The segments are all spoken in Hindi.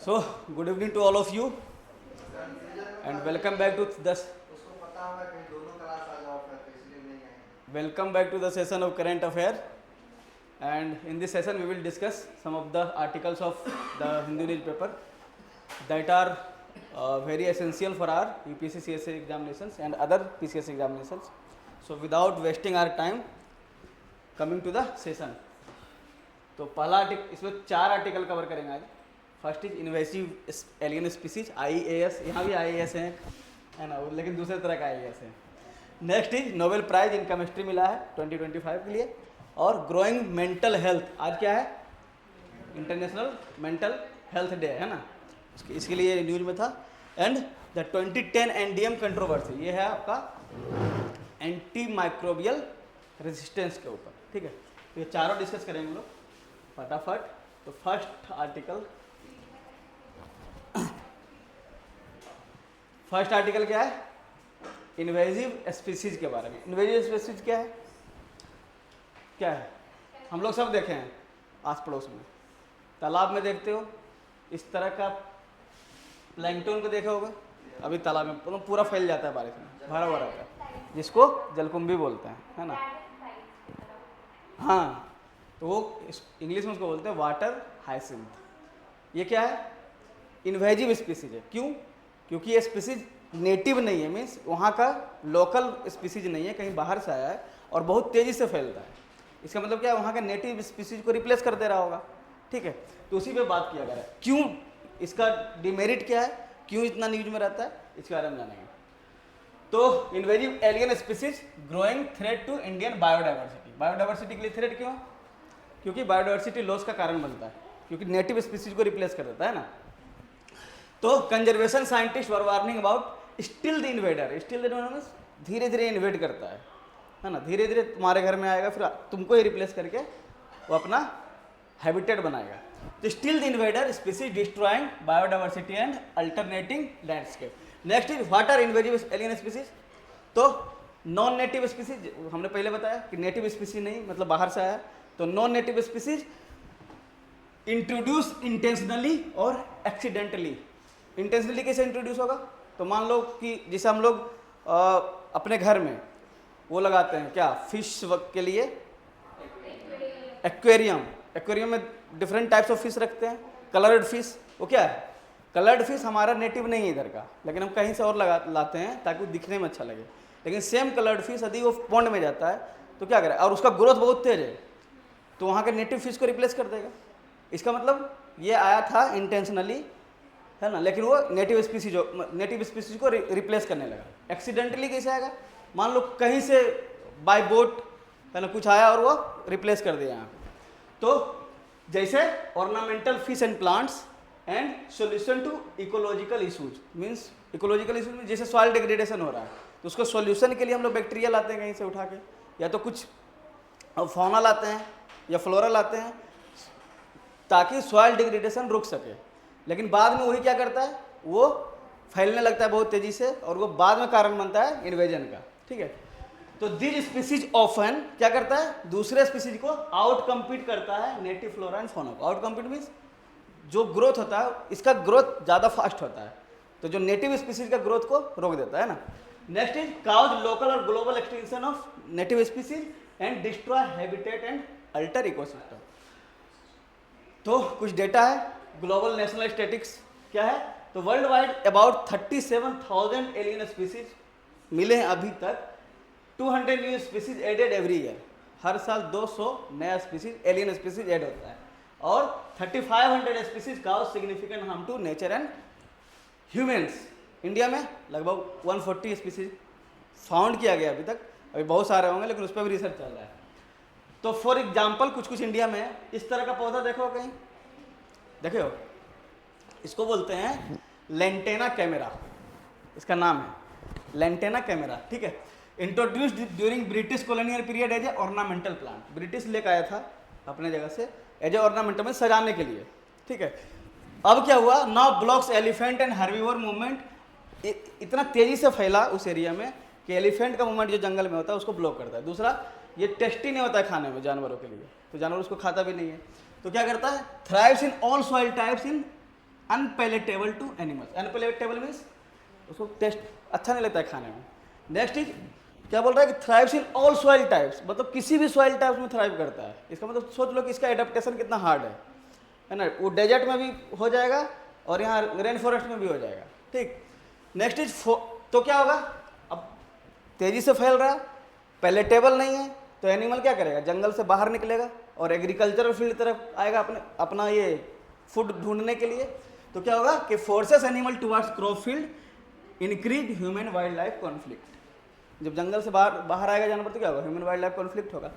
So, good evening to all of you and welcome back to the session of current affair. And in this session we will discuss some of the articles of the Hindu newspaper that are very essential for our UPSC CSA examinations and other PCS examinations. So without wasting our time, coming to the session. तो पहला आर्टिकल, इसमें 4 आर्टिकल कवर करेंगे आज. First is invasive alien species, IAS, यहाँ भी IAS है ना, लेकिन दूसरे तरह का IAS है. Next is Nobel prize in chemistry मिला है 2025 के लिए. और ग्रोइंग मेंटल हेल्थ, आज क्या है, इंटरनेशनल मेंटल हेल्थ डे है ना, इसके लिए न्यूज में था. एंड द 2010 NDM कंट्रोवर्सी, ये है आपका एंटी माइक्रोबियल रेजिस्टेंस के ऊपर. ठीक है, तो ये चारों डिस्कस करेंगे हम लोग फटाफट. तो फर्स्ट आर्टिकल क्या है, इन्वेजिव स्पीसीज के बारे में. इन्वेजिव स्पीसीज क्या है, हम लोग सब देखे हैं आस पड़ोस में, तालाब में देखते हो इस तरह का प्लैंकटन को देखा होगा. अभी तालाब में पूरा फैल जाता है बारिश में, भरा हुआ रहता है, जिसको जलकुंभी बोलते हैं, है ना. हाँ, तो वो इंग्लिश में उसको बोलते हैं वाटर हाइसिंथ. ये क्या है, इन्वेजिव स्पीसीज है. क्यों? क्योंकि ये स्पीसीज नेटिव नहीं है, मीन्स वहाँ का लोकल स्पीसीज नहीं है, कहीं बाहर से आया है और बहुत तेज़ी से फैलता है. इसका मतलब क्या है, वहाँ के नेटिव स्पीसीज को रिप्लेस कर दे रहा होगा. ठीक है, तो उसी पे बात किया जा रहा है. क्यों, इसका डिमेरिट क्या है, क्यों इतना न्यूज में रहता है, इसके बारे में जानेंगे. तो invasive alien species growing threat to Indian biodiversity. Biodiversity के लिए थ्रेट क्यों, क्योंकि बायोडाइवर्सिटी लॉस का कारण बनता है, क्योंकि नेटिव स्पीसीज को रिप्लेस कर देता है ना. तो conservation scientist were warning about still the invader. Still the invader means धीरे धीरे इन्वेड करता है ना, धीरे धीरे तुम्हारे घर में आएगा, फिर तुमको ही रिप्लेस करके वो अपना हैबिटेट बनाएगा. तो still the invader species destroying biodiversity and alternating landscape. Next is what are invasive alien species. तो नॉन नेटिव स्पीसीज, हमने पहले बताया कि नेटिव स्पीसीज नहीं मतलब बाहर से आया. तो non native species introduce intentionally और एक्सीडेंटली. इंटेंशनली कैसे इंट्रोड्यूस होगा, तो मान लो कि जैसे हम लोग अपने घर में वो लगाते हैं क्या, फिश के लिए एक्वेरियम. एक्वेरियम में डिफरेंट टाइप्स ऑफ फिश रखते हैं. कलर्ड फिश, वो क्या है, कलर्ड फिश हमारा नेटिव नहीं है इधर का, लेकिन हम कहीं से और लाते हैं ताकि वो दिखने में अच्छा लगे. लेकिन सेम कलर्ड फिश यदि वो पॉन्ड में जाता है तो क्या करें, और उसका ग्रोथ बहुत तेज है, तो वहाँ के नेटिव फिश को रिप्लेस कर देगा. इसका मतलब ये आया था इंटेंशनली, है ना, लेकिन वो नेटिव स्पीसीज को रिप्लेस करने लगा. एक्सीडेंटली कैसे आएगा, मान लो कहीं से बाय बोट है ना कुछ आया और वो रिप्लेस कर दिया यहाँ. तो जैसे ornamental fish and plants and solution to ecological issues. Means ecological issues में जैसे सॉइल डिग्रेडेशन हो रहा है, तो उसको सॉल्यूशन के लिए हम लोग बैक्टीरिया लाते हैं कहीं से उठा के, या तो कुछ फौना लाते हैं या फ्लोरा लाते हैं ताकि सॉइल डिग्रेडेशन रुक सके. लेकिन बाद में वही क्या करता है, वो फैलने लगता है बहुत तेजी से, और वो बाद में कारण बनता है इन्वेजन का. ठीक है, तो दिस स्पीसीज ऑफन क्या करता है, दूसरे स्पीसीज को आउट कम्पीट करता है नेटिव फ्लोरा एंड फौना को. आउट कम्पीट मीन्स जो ग्रोथ होता है इसका ग्रोथ ज़्यादा फास्ट होता है, तो जो नेटिव स्पीसीज का ग्रोथ को रोक देता है ना. नेक्स्ट इज काउज लोकल और global extension of native species and destroy habitat and alter ecosystem. तो कुछ डेटा है, ग्लोबल नेशनल स्टैटिस्टिक्स क्या है, तो world wide about 37,000 alien species मिले हैं अभी तक. 200 new species added every year. हर साल 200 नया स्पीसीज एलियन स्पीसीज ऐड होता है. और 3500 species cause significant harm to nature and humans. India में लगभग 140 स्पीसीज फाउंड किया गया अभी तक, अभी बहुत सारे होंगे लेकिन उस पर भी रिसर्च चल रहा है. तो फॉर एग्जाम्पल कुछ इंडिया में इस तरह का पौधा देखो, कहीं देखे हो, इसको बोलते हैं लेंटेना कैमेरा. इसका नाम है लेंटेना कैमेरा. ठीक है, introduced during British colonial period as a ornamental plant. British लेकर आया था अपने जगह से एज ए ऑर्नामेंटल में सजाने के लिए. ठीक है, अब क्या हुआ, now blocks elephant and herbivore movement. इतना तेजी से फैला उस एरिया में कि एलिफेंट का मूवमेंट जो जंगल में होता है उसको ब्लॉक करता है. दूसरा, ये टेस्टी नहीं होता है खाने में जानवरों के लिए, तो जानवर उसको खाता भी नहीं है. तो क्या करता है, thrives in all soil types in unpalatable to animals. Unpalatable means उसको टेस्ट अच्छा नहीं लगता है खाने में। नेक्स्ट इज क्या बोल रहा है कि thrives in all soil types, मतलब किसी भी सॉइल टाइप्स में थ्राइव करता है। इसका मतलब सोच लो कि इसका एडेप्टेशन कितना हार्ड है ना। वो डेजर्ट में भी हो जाएगा और यहाँ रेन फॉरेस्ट में भी हो जाएगा, ठीक। नेक्स्ट इज तो क्या होगा, अब तेजी से फैल रहा है, पैलेटेबल नहीं है, तो एनिमल क्या करेगा, जंगल से बाहर निकलेगा और एग्रीकल्चरल फील्ड तरफ आएगा अपना ये फूड ढूंढने के लिए। तो क्या होगा कि forces animal towards crop field increase human wild life conflict. जब जंगल से बाहर आएगा जानवर तो क्या होगा, ह्यूमन वाइल्ड लाइफ कॉन्फ्लिक्ट होगा।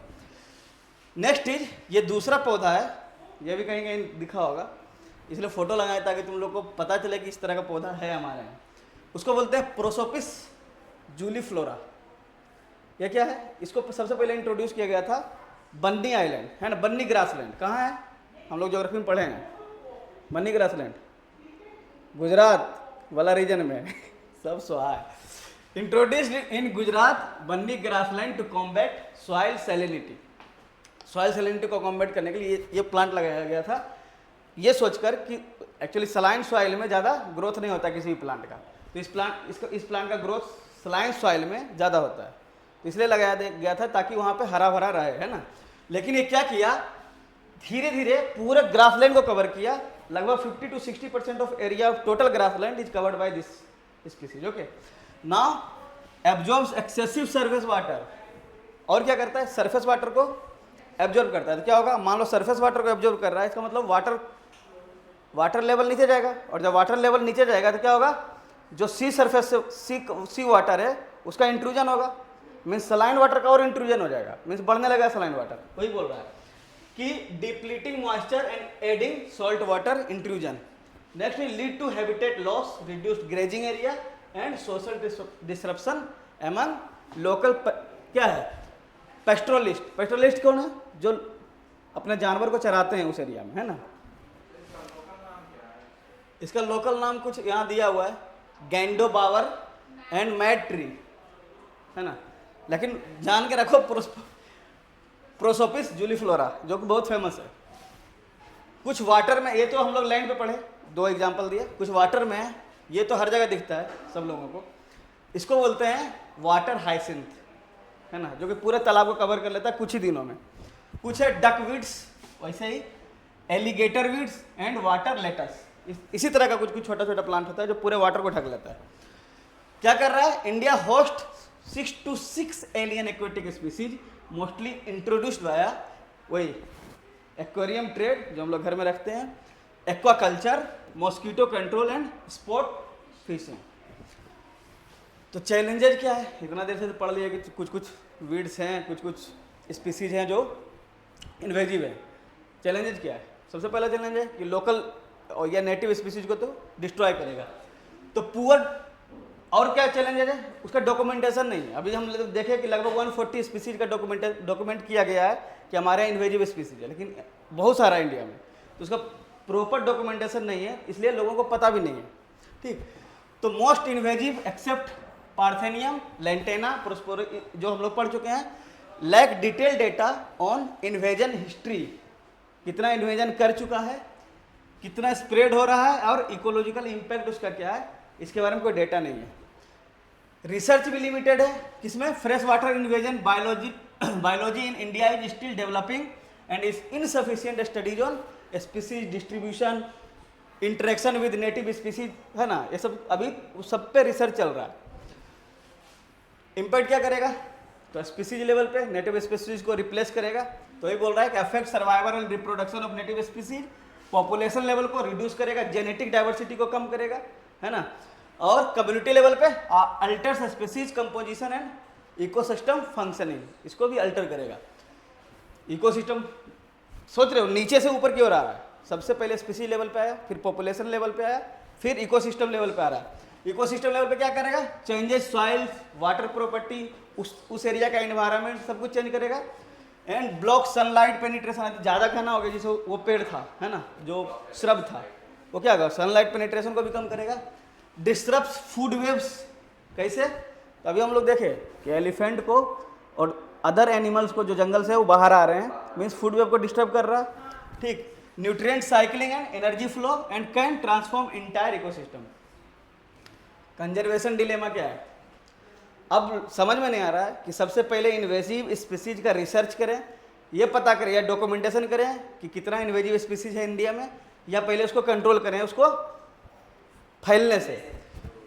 नेक्स्ट इज ये दूसरा पौधा है, ये भी कहीं कहीं दिखा होगा, इसलिए फोटो लगाया ताकि तुम लोग को पता चले कि इस तरह का पौधा है हमारे यहाँ। उसको बोलते हैं प्रोसोपिस जूलीफ्लोरा। ये क्या है, इसको सबसे पहले इंट्रोड्यूस किया गया था बन्नी आइलैंड, है ना, बन्नी ग्रासलैंड। कहाँ है, हम लोग ज्योग्राफी में पढ़े हैं, बन्नी ग्रासलैंड गुजरात वाला रीजन में सब सुहा है। Introduced in Gujarat Banni grassland to combat soil salinity. Soil salinity को कॉम्बैट करने के लिए ये प्लांट लगाया गया था, ये सोचकर कि एक्चुअली सलाइन सॉइल में ज़्यादा ग्रोथ नहीं होता किसी भी प्लांट का, तो इस प्लांट का ग्रोथ सलाइन सॉइल में ज़्यादा होता है, तो इसलिए लगाया गया था ताकि वहाँ पे हरा भरा रहे, है ना। लेकिन ये क्या किया, धीरे धीरे पूरे ग्रासलैंड को कवर किया। लगभग 50 to 60% of area of total grassland is covered by this species. Okay, now absorbs excessive surface water. और क्या करता है, सरफेस वाटर को एब्जॉर्ब करता है। तो क्या होगा, मान लो सरफेस वाटर को एब्जॉर्ब कर रहा है, इसका मतलब वाटर लेवल नीचे जाएगा, और जब वाटर लेवल नीचे जाएगा तो क्या होगा, जो सी सरफेस से सी वाटर है उसका इंट्रूजन होगा, मीन्स सलाइन वाटर का और इंट्रूजन हो जाएगा, मीन्स बढ़ने लगा सलाइन वाटर। वही बोल रहा है कि depleting moisture and adding salt water intrusion. Next lead to habitat loss, reduced grazing area and social disruption among local क्या है, पेस्ट्रोलिस्ट। पेस्ट्रोलिस्ट कौन है, जो अपने जानवर को चराते हैं उस एरिया में, है ना। इसका लोकल नाम कुछ यहाँ दिया हुआ है, गैंडो बावर एंड मैड ट्री, है ना। लेकिन जान के रखो प्रोसोपिस जूलीफ्लोरा, जो कि बहुत फेमस है। कुछ वाटर में, ये तो हम लोग लैंड पे पढ़े, दो एग्जांपल दिए। कुछ वाटर में है, ये तो हर जगह दिखता है सब लोगों को। इसको बोलते हैं वाटर हाइसिंथ, है ना, जो कि पूरे तालाब को कवर कर लेता है कुछ ही दिनों में। कुछ है डक वीड्स, वैसे ही alligator weeds and water lettuce. इसी तरह का कुछ छोटा छोटा प्लांट होता है जो पूरे वाटर को ढक लेता है। क्या कर रहा है, India host 6 to 6 alien aquatic species, mostly introduced via वही एक्वेरियम ट्रेड जो हम लोग घर में रखते हैं, aqua culture, mosquito control and sport fishing. तो चैलेंजेस क्या है, इतना देर से तो पढ़ लिया कि कुछ वीड्स हैं, कुछ स्पीसीज हैं जो इन्वेजिव है। चैलेंजेस क्या है, सबसे पहला चैलेंज है कि लोकल या नेटिव स्पीसीज को तो डिस्ट्रॉय करेगा। तो पुअर, और क्या चैलेंजेस है, उसका डॉक्यूमेंटेशन नहीं है। अभी हम देखें कि लगभग 140 स्पीसीज का डॉक्यूमेंट किया गया है कि हमारे इन्वेजिव स्पीसीज है, लेकिन बहुत सारा इंडिया में, तो उसका प्रॉपर डॉक्यूमेंटेशन नहीं है, इसलिए लोगों को पता भी नहीं है, ठीक। तो most invasive except parthenium, lantana, prosopis, जो हम लोग पढ़ चुके हैं, lack detail data on invasion history, कितना इन्वेजन कर चुका है, कितना स्प्रेड हो रहा है और इकोलॉजिकल इम्पैक्ट उसका क्या है, इसके बारे में कोई डेटा नहीं है। रिसर्च भी लिमिटेड है, किसमें, fresh water invasion biology in India is still developing and is insufficient studies on species distribution, interaction with native species, है ना, ये सब अभी सब पे रिसर्च चल रहा है। इम्पैक्ट क्या करेगा, तो स्पीसीज लेवल पे नेटिव स्पीसीज को रिप्लेस करेगा, तो ये बोल रहा है कि affect survival and reproduction of native species, population level को रिड्यूस करेगा, जेनेटिक डाइवर्सिटी को कम करेगा, है ना, और कम्युनिटी लेवल पे altars species composition and ecosystem functioning, इसको भी अल्टर करेगा। इकोसिस्टम सोच रहे हो, नीचे से ऊपर की ओर आ रहा है, सबसे पहले स्पीसीज लेवल पे आया, फिर पॉपुलेशन लेवल पे आया, फिर इकोसिस्टम लेवल पे आ रहा है। इकोसिस्टम लेवल पे क्या करेगा, चेंजेस सॉइल, वाटर प्रॉपर्टी, उस एरिया का एनवायरनमेंट सब कुछ चेंज करेगा। एंड ब्लॉक सनलाइट पेनिट्रेशन, ज़्यादा खाना हो गया, जैसे वो पेड़ था, है ना, जो श्रब था, वो क्या होगा, सनलाइट पेनिट्रेशन को भी कम करेगा। डिस्टर्ब्स फूड वेव्स, कैसे, तो अभी हम लोग देखें कि एलिफेंट को और अदर एनिमल्स को जो जंगल से वो बाहर आ रहे हैं, मीन्स फूड वेव को डिस्टर्ब कर रहा है, ठीक। Nutrient cycling and energy flow and can transform entire ecosystem. Conservation dilemma क्या है? अब समझ में नहीं आ रहा है कि सबसे पहले इन्वेजिव स्पीसीज का रिसर्च करें, ये पता करें या डॉक्यूमेंटेशन करें कि कितना इन्वेजिव स्पीसीज है इंडिया में, या पहले उसको कंट्रोल करें उसको फैलने से।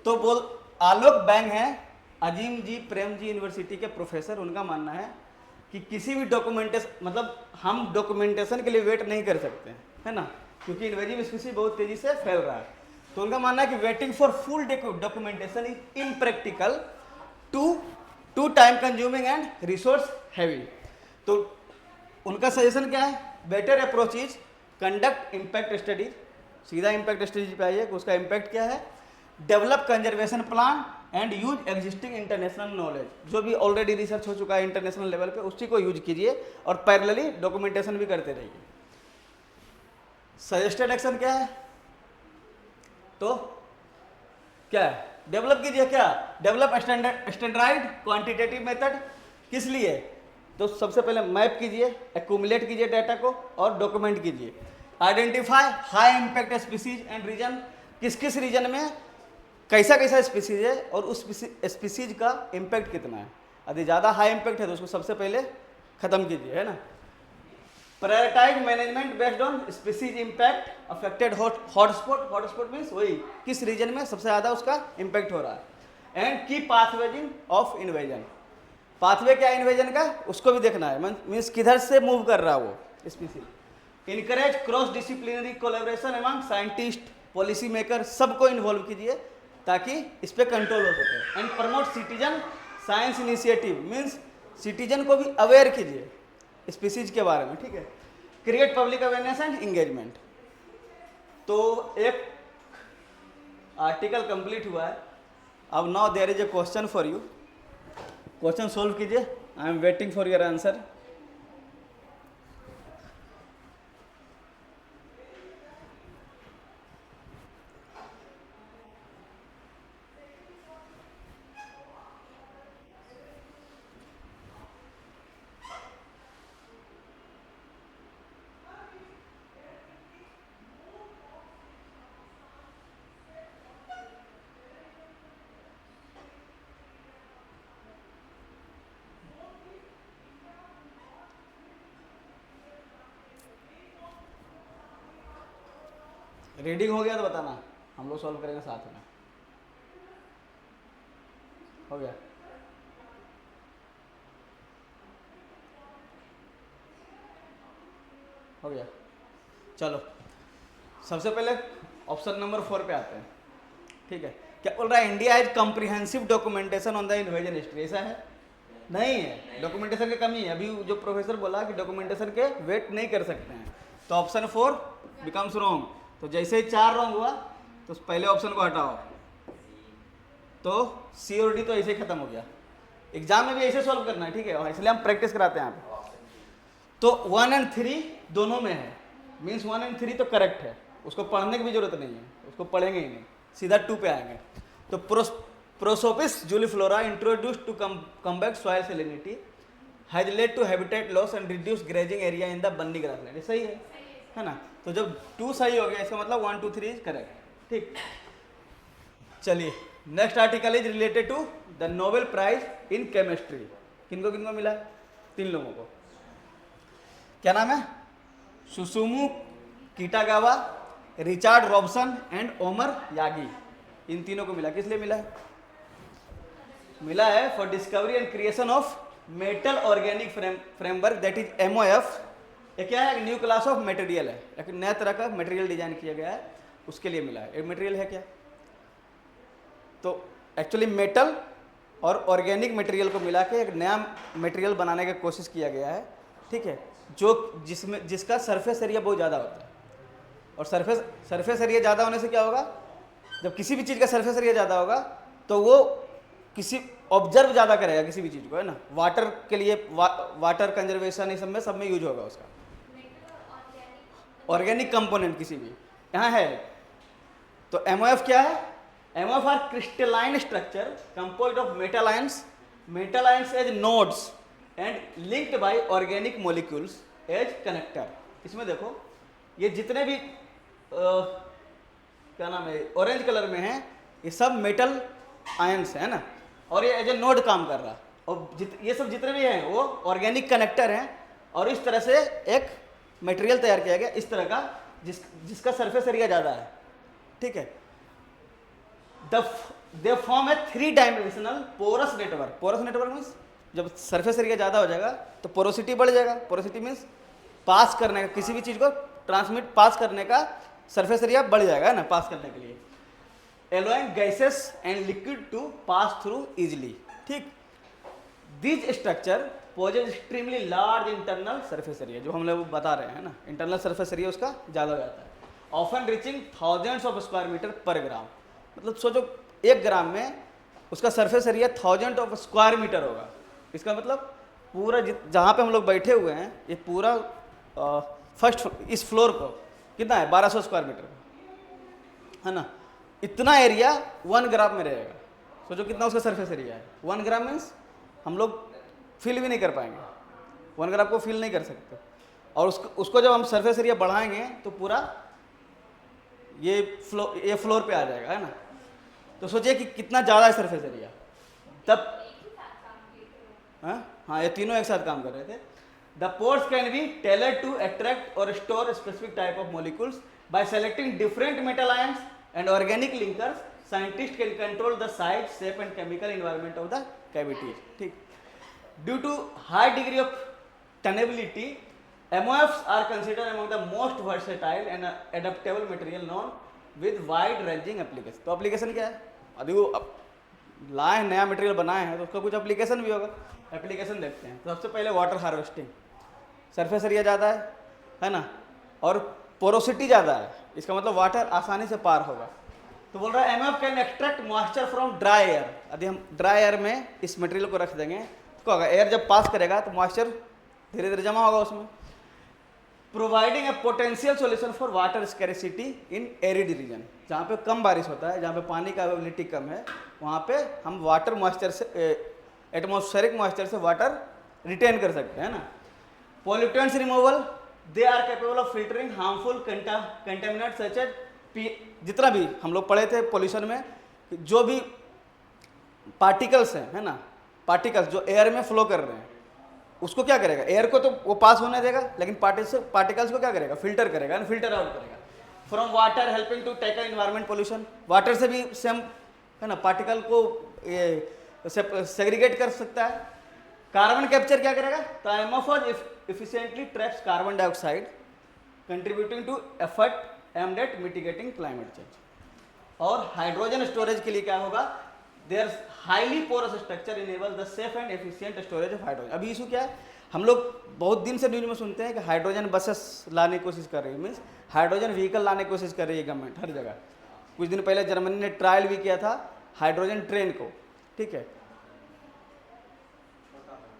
तो बोल आलोक बैंग हैं अजीम जी प्रेम जी यूनिवर्सिटी के प्रोफेसर, उनका मानना है कि किसी भी डॉक्यूमेंटेशन, मतलब हम डॉक्यूमेंटेशन के लिए वेट नहीं कर सकते हैं, है ना, क्योंकि इन्वेजिव स्पीसीज बहुत तेजी से फैल रहा है। तो उनका मानना है कि waiting for full documentation is impractical, too time consuming and resource heavy. तो उनका सजेशन क्या है? Better approach is conduct impact studies. सीधा इम्पैक्ट स्टडीज पे आइए कि उसका इम्पैक्ट क्या है। Develop conservation plan and use existing international knowledge. जो भी ऑलरेडी रिसर्च हो चुका है इंटरनेशनल लेवल पे, उसी को यूज कीजिए और पैरेलली डॉक्यूमेंटेशन भी करते रहिए। सजेस्टेड एक्शन क्या है? तो क्या है? डेवलप कीजिए। क्या? Develop standardized quantitative method. किस लिए? तो सबसे पहले मैप कीजिए, एक्यूमुलेट कीजिए डाटा को और डॉक्यूमेंट कीजिए। Identify high impact species and region. किस किस रीजन में कैसा कैसा स्पीसीज है और उस स्पीसीज का इम्पैक्ट कितना है। यदि ज़्यादा हाई इम्पैक्ट है तो उसको सबसे पहले ख़त्म कीजिए, है ना। Prioritize management based on species impact affected hotspot. Hotspot means वही किस रीजन में सबसे ज़्यादा उसका इम्पैक्ट हो रहा है। एंड की पाथवेजिंग ऑफ इन्वेजन। पाथवे क्या है इन्वेजन का, उसको भी देखना है, मीन्स किधर से मूव कर रहा है वो species. Encourage cross disciplinary collaboration among scientist, policy maker, सबको इन्वॉल्व कीजिए ताकि इस पर कंट्रोल हो सके। And promote citizen science initiative, means citizen को भी अवेयर कीजिए स्पीसीज के बारे में, ठीक है। Create public awareness and engagement. तो एक आर्टिकल कंप्लीट हुआ है। अब now there is a question for you. Question solve कीजिए। I am waiting for your answer. Reading हो गया तो बताना, हम लोग सॉल्व करेंगे साथ में। हो गया? हो गया। चलो सबसे पहले ऑप्शन नंबर 4 पे आते हैं, ठीक है। क्या बोल रहा है? India is comprehensive documentation on the invasion history. ऐसा है? नहीं है, डॉक्यूमेंटेशन की कमी है। अभी जो प्रोफेसर बोला कि डॉक्यूमेंटेशन के वेट नहीं कर सकते हैं, तो ऑप्शन 4 बिकम्स रॉन्ग। तो जैसे ही 4 रॉन्ग हुआ तो पहले ऑप्शन को हटाओ, तो सी और डी तो ऐसे ही खत्म हो गया। एग्जाम में भी ऐसे सॉल्व करना है, ठीक है, इसलिए हम प्रैक्टिस कराते हैं यहाँ पे। तो 1 और 3 दोनों में है, मीन्स 1 और 3 तो करेक्ट है, उसको पढ़ने की भी जरूरत नहीं है, उसको पढ़ेंगे ही नहीं, सीधा 2 पे आएंगे। तो prosopis juliflora introduced to combat soil salinity has led to habitat loss and reduce grazing area in the Banni grassland. सही है ना। तो जब 2 सही हो गया इसका मतलब 1, 2, 3 इज करेक्ट, ठीक। चलिए next article is related to the Nobel prize in chemistry. किनको किनको मिला है? 3 लोगों को। क्या नाम है? Susumu Kitagawa, Richard Robson and Omar Yaghi. इन तीनों को मिला। किस लिए मिला है? मिला है for discovery and creation of metal organic framework that is MOF। ये क्या है? एक न्यू क्लास ऑफ मटेरियल है, एक नया तरह का मटेरियल डिजाइन किया गया है, उसके लिए मिला है। एक मटेरियल है क्या? तो एक्चुअली मेटल और ऑर्गेनिक मटेरियल को मिला के एक नया मटेरियल बनाने की कोशिश किया गया है, ठीक है, जो जिसका सरफेस एरिया बहुत ज़्यादा होता है। और सरफेस एरिया ज़्यादा होने से क्या होगा? जब किसी भी चीज़ का सरफेस एरिया ज़्यादा होगा तो वो किसी ऑब्जर्व ज़्यादा करेगा किसी भी चीज़ को, है ना। वाटर के लिए वाटर कंजर्वेशन इस सब में यूज होगा उसका। ऑर्गेनिक कंपोनेंट किसी भी यहाँ है। तो MOF क्या है? MOF are crystalline structure composed of metal ions as nodes and linked by organic molecules as connector. इसमें देखो ये जितने भी क्या नाम है ऑरेंज कलर में हैं, ये सब मेटल आयंस है ना, और ये एज ए नोड काम कर रहा है। और ये सब जितने भी हैं वो ऑर्गेनिक कनेक्टर हैं, और इस तरह से एक मटेरियल तैयार किया गया इस तरह का जिसका सरफेस एरिया ज़्यादा है, ठीक है। They form a 3 dimensional porous network. Porous network means जब सरफेस एरिया ज़्यादा हो जाएगा तो पोरोसिटी बढ़ जाएगा। पोरोसिटी मीन्स पास करने का, किसी भी चीज़ को ट्रांसमिट पास करने का सरफेस एरिया बढ़ जाएगा ना, पास करने के लिए। allowing gases and liquid to pass through easily, ठीक। This structure possesses extremely large internal surface area, जो हम लोग बता रहे हैं ना, इंटरनल सरफेस एरिया उसका ज़्यादा हो जाता है, often reaching thousands of square metre per gram. मतलब सोचो 1 ग्राम में उसका surface area 1000 of square metre होगा। इसका मतलब पूरा जहाँ पे हम लोग बैठे हुए हैं, ये पूरा फर्स्ट इस फ्लोर को कितना है 1200 स्क्वायर मीटर है ना, इतना एरिया 1 ग्राम में रहेगा। सोचो कितना उसका सरफेस एरिया है। 1 ग्राम मीन्स हम लोग फील भी नहीं कर पाएंगे, 1 ग्राम को फील नहीं कर सकते। और उसको जब हम सरफेस एरिया बढ़ाएंगे तो पूरा ये फ्लोर पे आ जाएगा, है ना। तो सोचिए कि कितना ज़्यादा है सरफेस एरिया। तब हाँ, ये तीनों एक साथ काम कर रहे थे। The pores can be tailored to attract और store specific type of molecules by selecting different metal ions and organic linkers. Scientists can control the size, shape and chemical environment of the cavities, ठीक। Due to high degree of tunability, MOFs are considered among the most versatile and adaptable material known with wide ranging application। तो application क्या है? अभी वो लाए नया मटेरियल बनाए हैं तो उसका कुछ एप्लीकेशन भी होगा। एप्लीकेशन देखते हैं। तो सबसे पहले वाटर हार्वेस्टिंग, सरफेस एरिया ज़्यादा है ना, और पोरोसिटी ज़्यादा है, इसका मतलब वाटर आसानी से पार होगा। तो बोल रहा है MF can extract moisture from dry air. यदि हम ड्राई एयर में इस मटेरियल को रख देंगे तो क्या होगा, एयर जब पास करेगा तो मॉइस्चर धीरे धीरे जमा होगा उसमें। Providing A potential solution for water scarcity in arid region, जहाँ पे कम बारिश होता है, जहाँ पे पानी का अवेलेबिलिटी कम है, वहाँ पे हम वाटर मॉइस्चर से एटमॉस्फेरिक मॉइस्चर से वाटर रिटेन कर सकते हैं ना। Pollutants removal, they are capable of filtering harmful contaminant such as जितना भी हम लोग पढ़े थे पॉल्यूशन में, जो भी पार्टिकल्स हैं, है ना, पार्टिकल्स जो एयर में फ्लो कर रहे हैं उसको क्या करेगा, एयर को तो वो पास होने देगा, लेकिन पार्टिकल्स को क्या करेगा, फिल्टर करेगा, फिल्टर आउट करेगा। From water helping to tackle environment pollution, water से भी सेम है ना, पार्टिकल को ये सेग्रीगेट कर सकता है। कार्बन कैप्चर क्या करेगा, तो एमोफोज efficiently traps carbon dioxide, contributing to effort aimed at mitigating climate change। और हाइड्रोजन स्टोरेज के लिए क्या होगा, their highly porous structure enable the safe and efficient storage of hydrogen. अभी इशू क्या है, हम लोग बहुत दिन से न्यूज में सुनते हैं कि हाइड्रोजन बसेस लाने की कोशिश कर रही है, मीन्स हाइड्रोजन व्हीकल लाने की कोशिश कर रही है गवर्नमेंट हर जगह। कुछ दिन पहले जर्मनी ने ट्रायल भी किया था हाइड्रोजन ट्रेन को, ठीक है।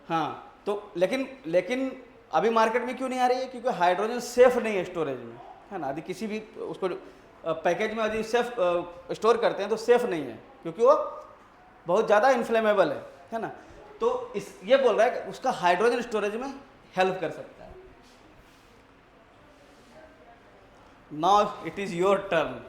हाँ, तो लेकिन अभी मार्केट में क्यों नहीं आ रही है, क्योंकि हाइड्रोजन सेफ नहीं है स्टोरेज में, है ना। यदि किसी भी उसको पैकेज में यदि सेफ स्टोर करते हैं तो सेफ नहीं है, क्योंकि वो बहुत ज़्यादा इन्फ्लेमेबल है ना। तो ये बोल रहा है कि उसका हाइड्रोजन स्टोरेज में हेल्प कर सकता है। Now it is your turn.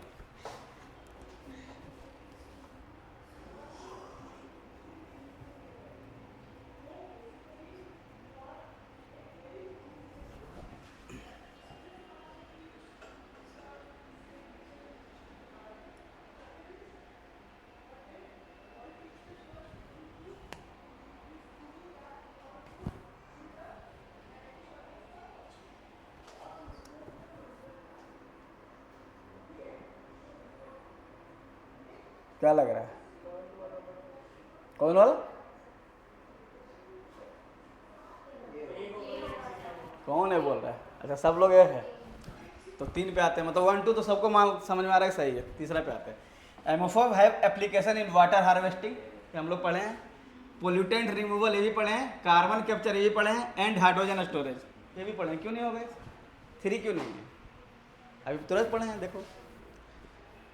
क्या लग रहा है, कौन वाला, कौन है बोल रहा है? अच्छा, सब लोग एक है तो 3 पे आते हैं, मतलब 1 2 तो सबको समझ में आ रहा है, सही है। तीसरा पे आते हैं। MOFs have application in water harvesting, हम लोग पढ़े हैं। पोल्यूटेंट रिमूवल ये भी पढ़े हैं, कार्बन कैप्चर ये भी पढ़े हैं, एंड हाइड्रोजन स्टोरेज ये भी पढ़े हैं। क्यों नहीं हो गए 3, क्यों नहीं है? अभी तुरंत पढ़े हैं, देखो,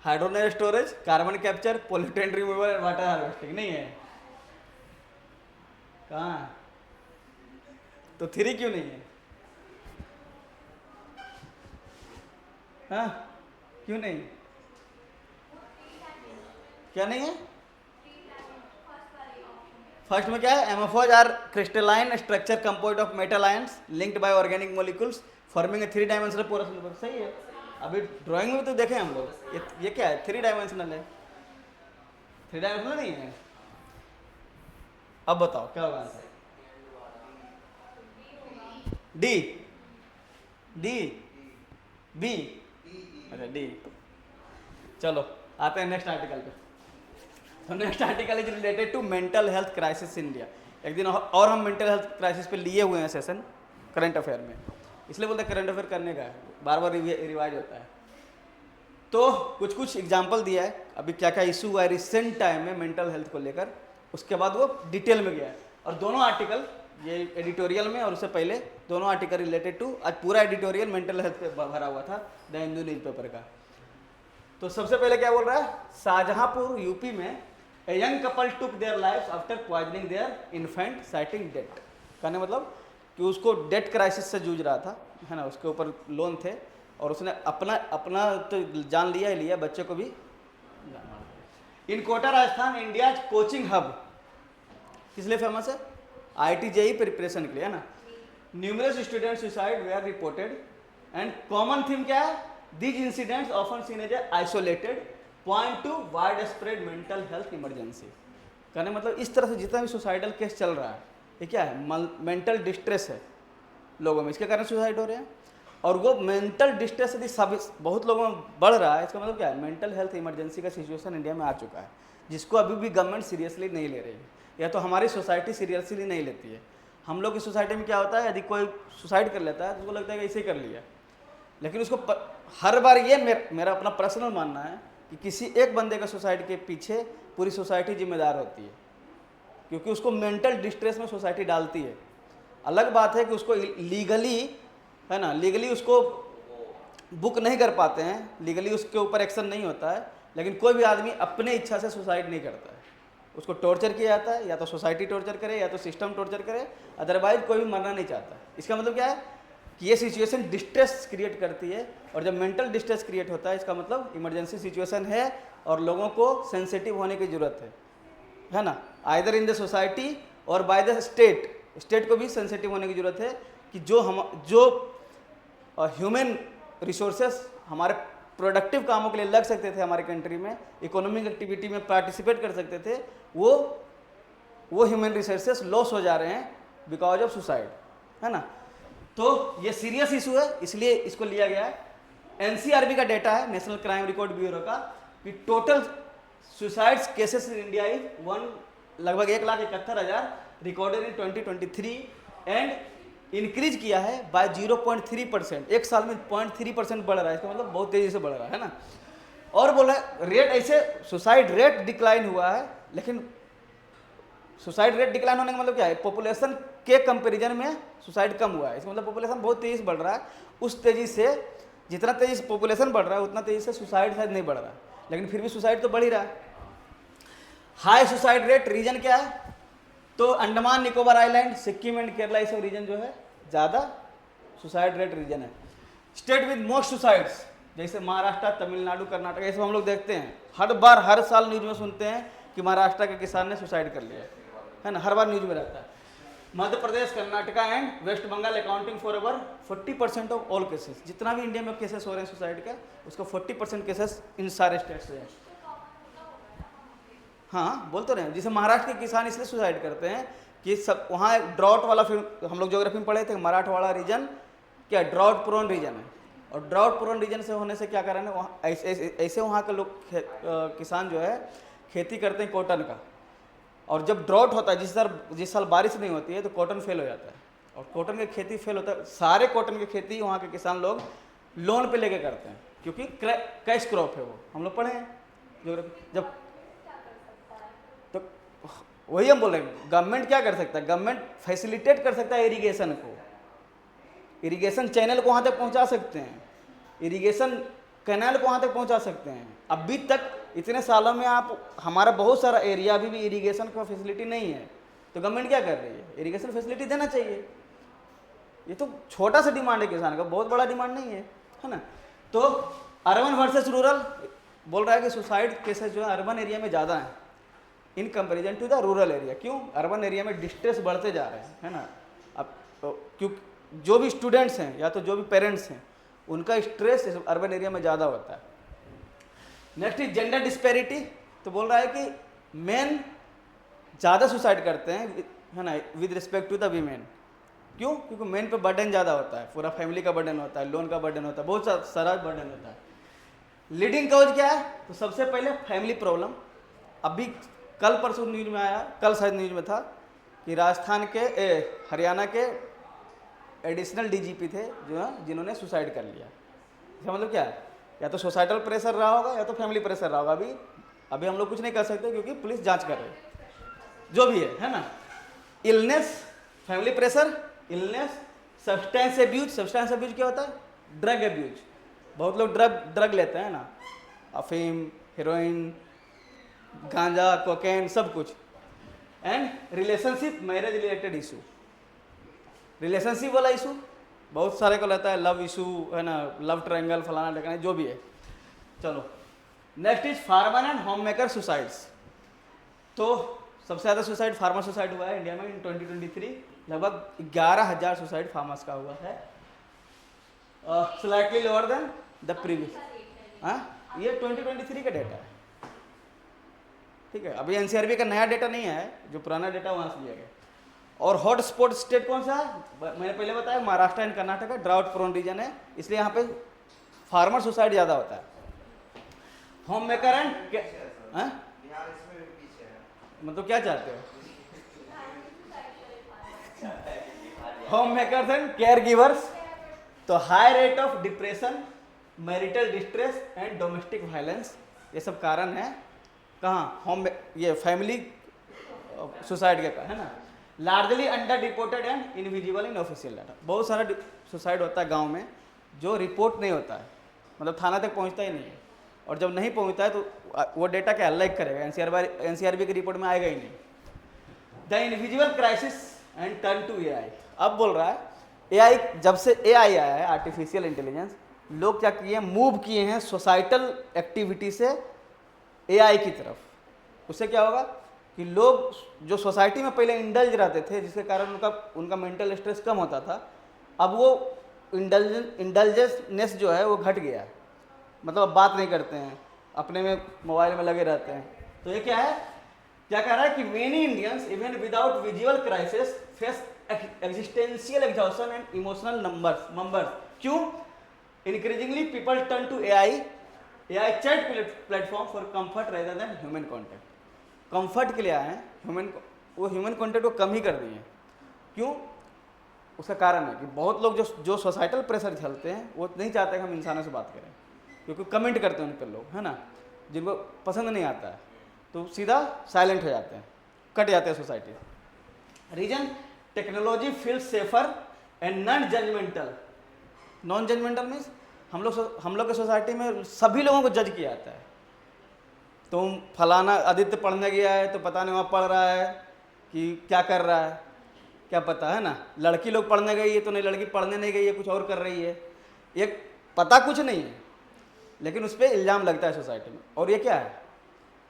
hydrogen storage, carbon capture, pollutant removal and water harvesting नहीं है। कहाँ तो 3 क्यों नहीं है? हाँ, क्यों नहीं? क्या नहीं है? फर्स्ट में क्या है? MOFs are crystalline structure composed of metal ions linked by organic molecules forming a 3 dimensional porous. सही है। अभी ड्राइंग में भी तो देखें हम लोग, ये क्या है? 3 डायमेंशनल है। 3 डायमेंशनल नहीं है। अब बताओ क्या होगा आंसर? डी, डी, बी, अच्छा डी। चलो आते हैं नेक्स्ट आर्टिकल पे। तो next article is related to mental health crisis India. एक दिन और हम मेंटल हेल्थ क्राइसिस पे लिए हुए हैं सेशन करंट अफेयर में, इसलिए बोलते हैं करंट अफेयर करने का है, बार बार रिवाइज होता है। तो कुछ कुछ एग्जाम्पल दिया है अभी क्या क्या इशू हुआ है रिसेंट टाइम में मेंटल हेल्थ को लेकर, उसके बाद वो डिटेल में गया है। और दोनों आर्टिकल, ये एडिटोरियल में और उससे पहले दोनों आर्टिकल रिलेटेड टू, आज पूरा एडिटोरियल मेंटल हेल्थ पे भरा हुआ था द हिंदू न्यूज़पेपर का। तो सबसे पहले क्या बोल रहा है? शाहजहांपुर यूपी में a young couple took their life after poisoning their infant citing debt. कहने मतलब कि उसको डेट क्राइसिस से जूझ रहा था, है ना, उसके ऊपर लोन थे और उसने अपना अपना तो जान लिया ही लिया, बच्चे को भी। In Kota Rajasthan India coaching hub किस लिए फेमस है? IIT JEE प्रिपरेशन के लिए, है ना। Numerous student suicide were reported and common theme क्या है? These incidents often seen as isolated point to widespread mental health emergency. कहने मतलब इस तरह से जितना भी सुसाइडल केस चल रहा है ये क्या है? मेंटल डिस्ट्रेस है लोगों में, इसके कारण सुसाइड हो रहे हैं। और वो मेंटल डिस्ट्रेस यदि सब बहुत लोगों में बढ़ रहा है, इसका मतलब क्या है? मेंटल हेल्थ इमरजेंसी का सिचुएशन इंडिया में आ चुका है, जिसको अभी भी गवर्नमेंट सीरियसली नहीं ले रही है, या तो हमारी सोसाइटी सीरियसली नहीं लेती है। हम लोग की सोसाइटी में क्या होता है, यदि कोई सुसाइड कर लेता है तो उसको लगता है कि ऐसे ही कर लिया, लेकिन उसको हर बार ये मेरा अपना पर्सनल मानना है कि किसी एक बंदे का सुसाइड के पीछे पूरी सोसाइटी जिम्मेदार होती है, क्योंकि उसको मेंटल डिस्ट्रेस में सोसाइटी डालती है। अलग बात है कि उसको लीगली, है ना, लीगली उसको बुक नहीं कर पाते हैं, लीगली उसके ऊपर एक्शन नहीं होता है, लेकिन कोई भी आदमी अपने इच्छा से सुसाइड नहीं करता है। उसको टॉर्चर किया जाता है, या तो सोसाइटी टॉर्चर करे या तो सिस्टम टॉर्चर करे, अदरवाइज कोई भी मरना नहीं चाहता। इसका मतलब क्या है कि ये सिचुएशन डिस्ट्रेस क्रिएट करती है, और जब मेंटल डिस्ट्रेस क्रिएट होता है इसका मतलब इमरजेंसी सिचुएशन है और लोगों को सेंसिटिव होने की जरूरत है ना, आइदर इन द सोसाइटी और बाय द स्टेट को भी सेंसिटिव होने की जरूरत है कि जो ह्यूमन रिसोर्सेस हमारे प्रोडक्टिव कामों के लिए लग सकते थे हमारे कंट्री में, इकोनॉमिक एक्टिविटी में पार्टिसिपेट कर सकते थे, वो ह्यूमन रिसोर्सेस लॉस हो जा रहे हैं बिकॉज ऑफ सुसाइड, है ना। तो ये सीरियस इशू है, इसलिए इसको लिया गया है। NCRB का डेटा है, नेशनल क्राइम रिकॉर्ड ब्यूरो का, कि total suicides cases in India is लगभग 1,71,000 रिकॉर्डेड इन 2023 एंड इंक्रीज किया है बाय 0.3%। एक साल में 0.3% बढ़ रहा है, इसका मतलब बहुत तेजी से बढ़ रहा है ना। और बोला रेट ऐसे सुसाइड रेट डिक्लाइन हुआ है, लेकिन सुसाइड रेट डिक्लाइन होने का मतलब क्या है? पॉपुलेशन के कंपैरिजन में सुसाइड कम हुआ है, इसका मतलब पॉपुलेशन बहुत तेजी से बढ़ रहा है। उस तेजी से, जितना तेजी से पॉपुलेशन बढ़ रहा है उतना तेजी से सुसाइड शायद नहीं बढ़ रहा है, लेकिन फिर भी सुसाइड तो बढ़ ही रहा है। हाई सुसाइड रेट रीजन क्या है? तो अंडमान निकोबार आइलैंड, सिक्किम एंड केरला, ये सब रीजन जो है ज़्यादा सुसाइड रेट रीजन है। स्टेट विद मोस्ट सुसाइड्स जैसे महाराष्ट्र, तमिलनाडु, कर्नाटक, ये सब हम लोग देखते हैं हर साल न्यूज में सुनते हैं कि महाराष्ट्र के किसान ने सुसाइड कर लिया, है ना, हर बार न्यूज में रहता है। Madhya Pradesh, Karnataka and West Bengal accounting for over 40% of all cases. जितना भी इंडिया में केसेस हो रहे हैं सुसाइड का, उसका 40% केसेस इन सारे स्टेट से है। हाँ बोल तो रहे हैं, जैसे महाराष्ट्र के किसान इसलिए सुसाइड करते हैं कि सब वहाँ ड्रॉट वाला, फिर हम लोग ज्योग्राफी में पढ़े थे, मराठवाड़ा रीजन क्या ड्रॉट प्रोन रीजन है, और ड्रॉट प्रोन रीजन से होने से क्या कारण है, वहाँ ऐसे वहाँ के लोग किसान जो है खेती करते हैं कॉटन का, और जब ड्रॉट होता है, जिस साल बारिश नहीं होती है तो कॉटन फेल हो जाता है, और कॉटन की खेती फेल होता है। सारे कॉटन की खेती वहाँ के किसान लोग लोन पे लेके करते हैं, क्योंकि कैश क्रॉप है वो, हम लोग पढ़े हैं ज्योग्राफी। जब तो वही हम बोल रहे हैं, गवर्नमेंट क्या कर सकता है? गवर्नमेंट फैसिलिटेट कर सकता है इरिगेशन को, इरिगेशन चैनल को वहाँ तक पहुँचा सकते हैं, इरिगेशन कैनाल को वहाँ तक पहुँचा सकते हैं। अभी तक इतने सालों में हमारा बहुत सारा एरिया अभी भी इरिगेशन का फैसिलिटी नहीं है, तो गवर्नमेंट क्या कर रही है? इरिगेशन फैसिलिटी देना चाहिए। ये तो छोटा सा डिमांड है किसान का, बहुत बड़ा डिमांड नहीं है, है ना। तो अर्बन वर्सेस रूरल बोल रहा है कि सुसाइड केसेस जो है अर्बन एरिया में ज़्यादा हैं in comparison to the rural area. क्यों? अर्बन एरिया में डिस्ट्रेस बढ़ते जा रहे हैं, है ना। अब क्यों जो भी स्टूडेंट्स हैं या तो जो भी पेरेंट्स हैं उनका स्ट्रेस अर्बन एरिया में ज़्यादा होता है। Next is gender disparity. तो बोल रहा है कि मेन ज़्यादा सुसाइड करते हैं, है ना, with respect to the women. क्यों? क्योंकि मेन पे बर्डन ज़्यादा होता है, पूरा फैमिली का बर्डन होता है, लोन का बर्डन होता है, बहुत सारा बर्डन होता है। लीडिंग कॉज क्या है? तो सबसे पहले फैमिली प्रॉब्लम। अभी कल परसों न्यूज में आया, कल शायद न्यूज में था कि राजस्थान के हरियाणा के एडिशनल डीजीपी थे जो है जिन्होंने सुसाइड कर लिया। इसका मतलब क्या है? या तो सोसाइटल प्रेशर रहा होगा या तो फैमिली प्रेशर रहा होगा। अभी हम लोग कुछ नहीं कर सकते क्योंकि पुलिस जांच कर रही है, जो भी है ना। Illness, family pressure, illness, substance abuse. Substance abuse क्या होता है? Drug abuse. बहुत लोग ड्रग लेते हैं ना, अफीम, हेरोइन, गांजा, कोकेन, सब कुछ। And relationship, marriage related issue, relationship वाला इशू बहुत सारे को रहता है, लव इशू, है ना, लव ट्रायंगल, फलाना ढकाना, जो भी है। चलो next is farmer and home maker suicides. तो सबसे ज़्यादा सुसाइड फार्मर सुसाइड हुआ है इंडिया में इन 2023। लगभग 11,000 सुसाइड फार्मर्स का हुआ है, slightly lower than the previous. हाँ, ये 2023 का डेटा है, ठीक है। अभी एनसीआरबी का नया डेटा नहीं है, जो पुराना डेटा वहाँ से लिया गया। और हॉट स्पॉट स्टेट कौन सा है? मैंने पहले बताया Maharashtra and Karnataka drought prone region है, इसलिए यहाँ पे फार्मर सुसाइड ज़्यादा होता है। होम मेकर एंड मतलब क्या चाहते हो? Home makers and care givers. तो high rate of depression, marital distress and domestic violence, ये सब कारण है कहाँ? होम, ये फैमिली सुसाइड का, है ना। Largely under reported and invisible in official data. बहुत सारा सुसाइड होता है गांव में जो रिपोर्ट नहीं होता है, मतलब थाना तक पहुंचता ही नहीं है। और जब नहीं पहुंचता है तो वो डेटा क्या अलग करेगा? एनसीआरबी की रिपोर्ट में आएगा ही नहीं। The invisible crisis and turn to AI. अब बोल रहा है एआई, जब से एआई आया है, आर्टिफिशियल इंटेलिजेंस, लोग क्या किए हैं? मूव किए हैं सोसाइटल एक्टिविटी से एआई की तरफ। उससे क्या होगा कि लोग जो सोसाइटी में पहले इंडल्ज रहते थे, जिसके कारण उनका मेंटल स्ट्रेस कम होता था, अब वो इंडल्जेंस जो है वो घट गया है। मतलब बात नहीं करते हैं, अपने में मोबाइल में लगे रहते हैं। तो ये क्या है? क्या कह रहा है कि many Indians even without visual crisis face existential exhaustion and emotional numbers. क्यों? Increasingly people turn to AI chat platform for comfort rather than human contact. Comfort के लिए आए हैं, ह्यूमन कॉन्टेक्ट को कम ही कर दिए। क्यों? उसका कारण है कि बहुत लोग जो सोसाइटल प्रेशर झेलते हैं वो नहीं चाहते कि हम इंसानों से बात करें, क्योंकि कमेंट करते हैं उन पर लोग, है ना, जिनको पसंद नहीं आता है, तो सीधा साइलेंट हो जाते हैं, कट जाते हैं society. Reason, technology feel safer and non judgmental. Non judgmental means हम लोग के सोसाइटी में सभी लोगों को जज किया जाता है। तुम फलाना आदित्य पढ़ने गया है तो पता नहीं वहाँ पढ़ रहा है कि क्या कर रहा है, क्या पता, है ना। लड़की लोग पढ़ने गई है तो नहीं, लड़की पढ़ने नहीं गई है, कुछ और कर रही है, ये पता कुछ नहीं है, लेकिन उस पर इल्ज़ाम लगता है सोसाइटी में। और ये क्या है?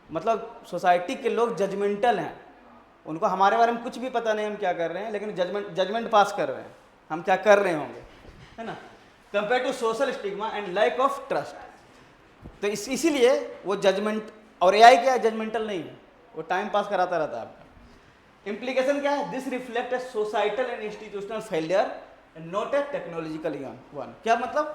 मतलब सोसाइटी के लोग जजमेंटल हैं, उनको हमारे बारे में कुछ भी पता नहीं हम क्या कर रहे हैं, लेकिन जजमेंट पास कर रहे हैं हम क्या कर रहे होंगे, है ना। Compare to social stigma and lack of trust. तो इसीलिए वो जजमेंट, और एआई क्या है? जजमेंटल नहीं है, वो टाइम पास कराता रहता है आपका। इम्प्लीकेशन क्या है? This reflect A societal and institutional failure and not a technological one. क्या मतलब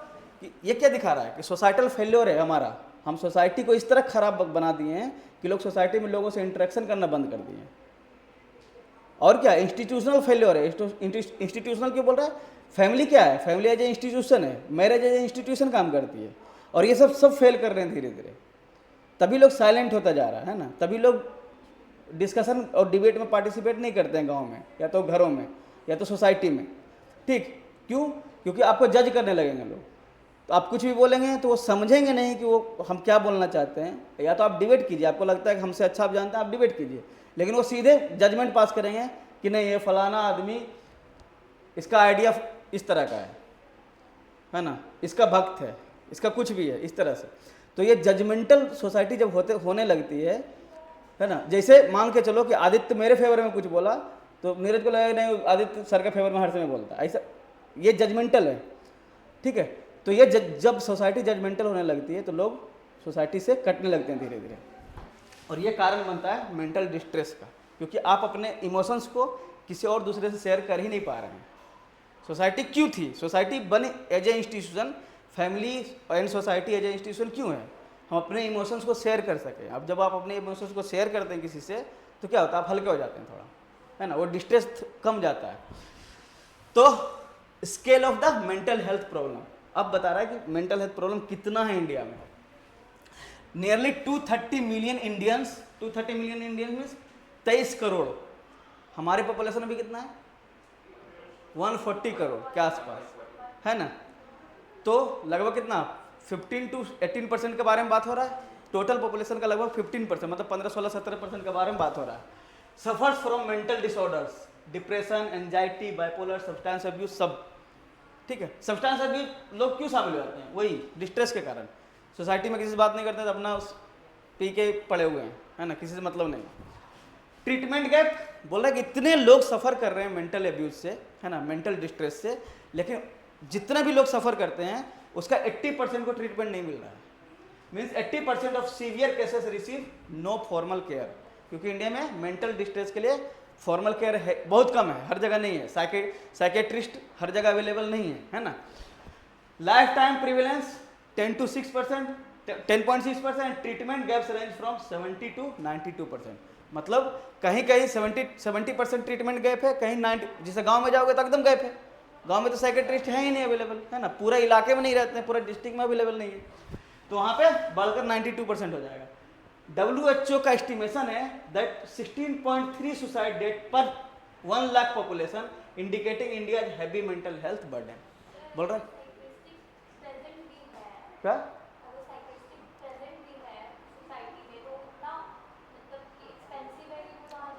कि ये क्या दिखा रहा है कि सोसाइटल फेलियर है हमारा, हम सोसाइटी को इस तरह खराब बना दिए हैं कि लोग सोसाइटी में लोगों से इंटरेक्शन करना बंद कर दिए हैं। और क्या? इंस्टीट्यूशनल फेलियर है। इंस्टीट्यूशनल क्यों बोल रहा है? फैमिली क्या है? फैमिली एज ए इंस्टीट्यूशन है, मैरिज एज ए इंस्टीट्यूशन काम करती है, और ये सब फेल कर रहे हैं धीरे धीरे। तभी लोग साइलेंट होता जा रहा है ना, तभी लोग डिस्कशन और डिबेट में पार्टिसिपेट नहीं करते हैं गांव में, या तो घरों में, या तो सोसाइटी में। ठीक, क्यों? क्योंकि आपको जज करने लगेंगे लोग, तो आप कुछ भी बोलेंगे तो वो समझेंगे नहीं कि वो हम क्या बोलना चाहते हैं। या तो आप डिबेट कीजिए, आपको लगता है कि हमसे अच्छा आप जानते हैं, आप डिबेट कीजिए, लेकिन वो सीधे जजमेंट पास करेंगे कि नहीं, ये फलाना आदमी, इसका आइडिया इस तरह का है ना, इसका भक्त है, इसका कुछ भी है, इस तरह से। तो ये जजमेंटल सोसाइटी जब होने लगती है ना, जैसे मान के चलो कि आदित्य मेरे फेवर में कुछ बोला तो नीरज को लगेगा नहीं आदित्य सर के फेवर में हर समय बोलता है, ऐसा ये जजमेंटल है, ठीक है। तो ये जब सोसाइटी जजमेंटल होने लगती है तो लोग सोसाइटी से कटने लगते हैं धीरे धीरे, और ये कारण बनता है मेंटल डिस्ट्रेस का, क्योंकि आप अपने इमोशंस को किसी और दूसरे से शेयर कर ही नहीं पा रहे हैं। सोसाइटी क्यों थी? सोसाइटी बनी as a institution, family and society as a institution क्यों है? हम अपने इमोशंस को शेयर कर सकें। अब जब आप अपने इमोशंस को शेयर करते हैं किसी से तो क्या होता है, आप हल्के हो जाते हैं थोड़ा, है ना, वो डिस्ट्रेस कम जाता है। तो scale of the mental health problem अब बता रहा है कि मेंटल हेल्थ प्रॉब्लम कितना है इंडिया में। Nearly 230 million Indians, 230 million Indians means 23 crore. हमारे पॉपुलेशन अभी कितना है? 140 करोड़ के आसपास, है ना। तो लगभग कितना 15 to 18% के बारे में बात हो रहा है। टोटल पॉपुलेशन का लगभग 15%, मतलब 15, 16, 17% के बारे में बात हो रहा है। Suffers from mental disorders, depression, anxiety, bipolar, substance abuse, सब, ठीक है। सब्सटेंस अब्यूज लोग क्यों शामिल हो जाते हैं? वही डिस्ट्रेस के कारण। सोसाइटी में किसी से बात नहीं करते तो अपना पी के पड़े हुए हैं, है ना, किसी से मतलब नहीं। ट्रीटमेंट गैप बोल रहा है कि इतने लोग सफ़र कर रहे हैं मेंटल एब्यूज से, है ना, मेंटल डिस्ट्रेस से, लेकिन जितने भी लोग सफ़र करते हैं उसका 80% को ट्रीटमेंट नहीं मिल रहा है। Means 80% of severe cases receive no formal care, क्योंकि इंडिया में मेंटल डिस्ट्रेस के लिए फॉर्मल केयर है, बहुत कम है, हर जगह नहीं है। साइकेट्रिस्ट हर जगह अवेलेबल नहीं है ना। Life time prevalence 10.6%, treatment gaps range from 70 to 92%, मतलब कहीं कहीं 70% ट्रीटमेंट गैप है, कहीं 90, जैसे गांव में जाओगे तो एकदम गैप है। गांव में तो साइकेट्रिस्ट है ही नहीं अवेलेबल, है ना, पूरा इलाके में नहीं रहते हैं, पूरा डिस्ट्रिक्ट में अवेलेबल नहीं है, तो वहाँ पे बढ़कर 92% हो जाएगा। WHO का एस्टिमेशन है दैट 16.3 सुसाइड डेथ पर 1 lakh population, indicating India heavy mental health burden. बोल रहा है क्या?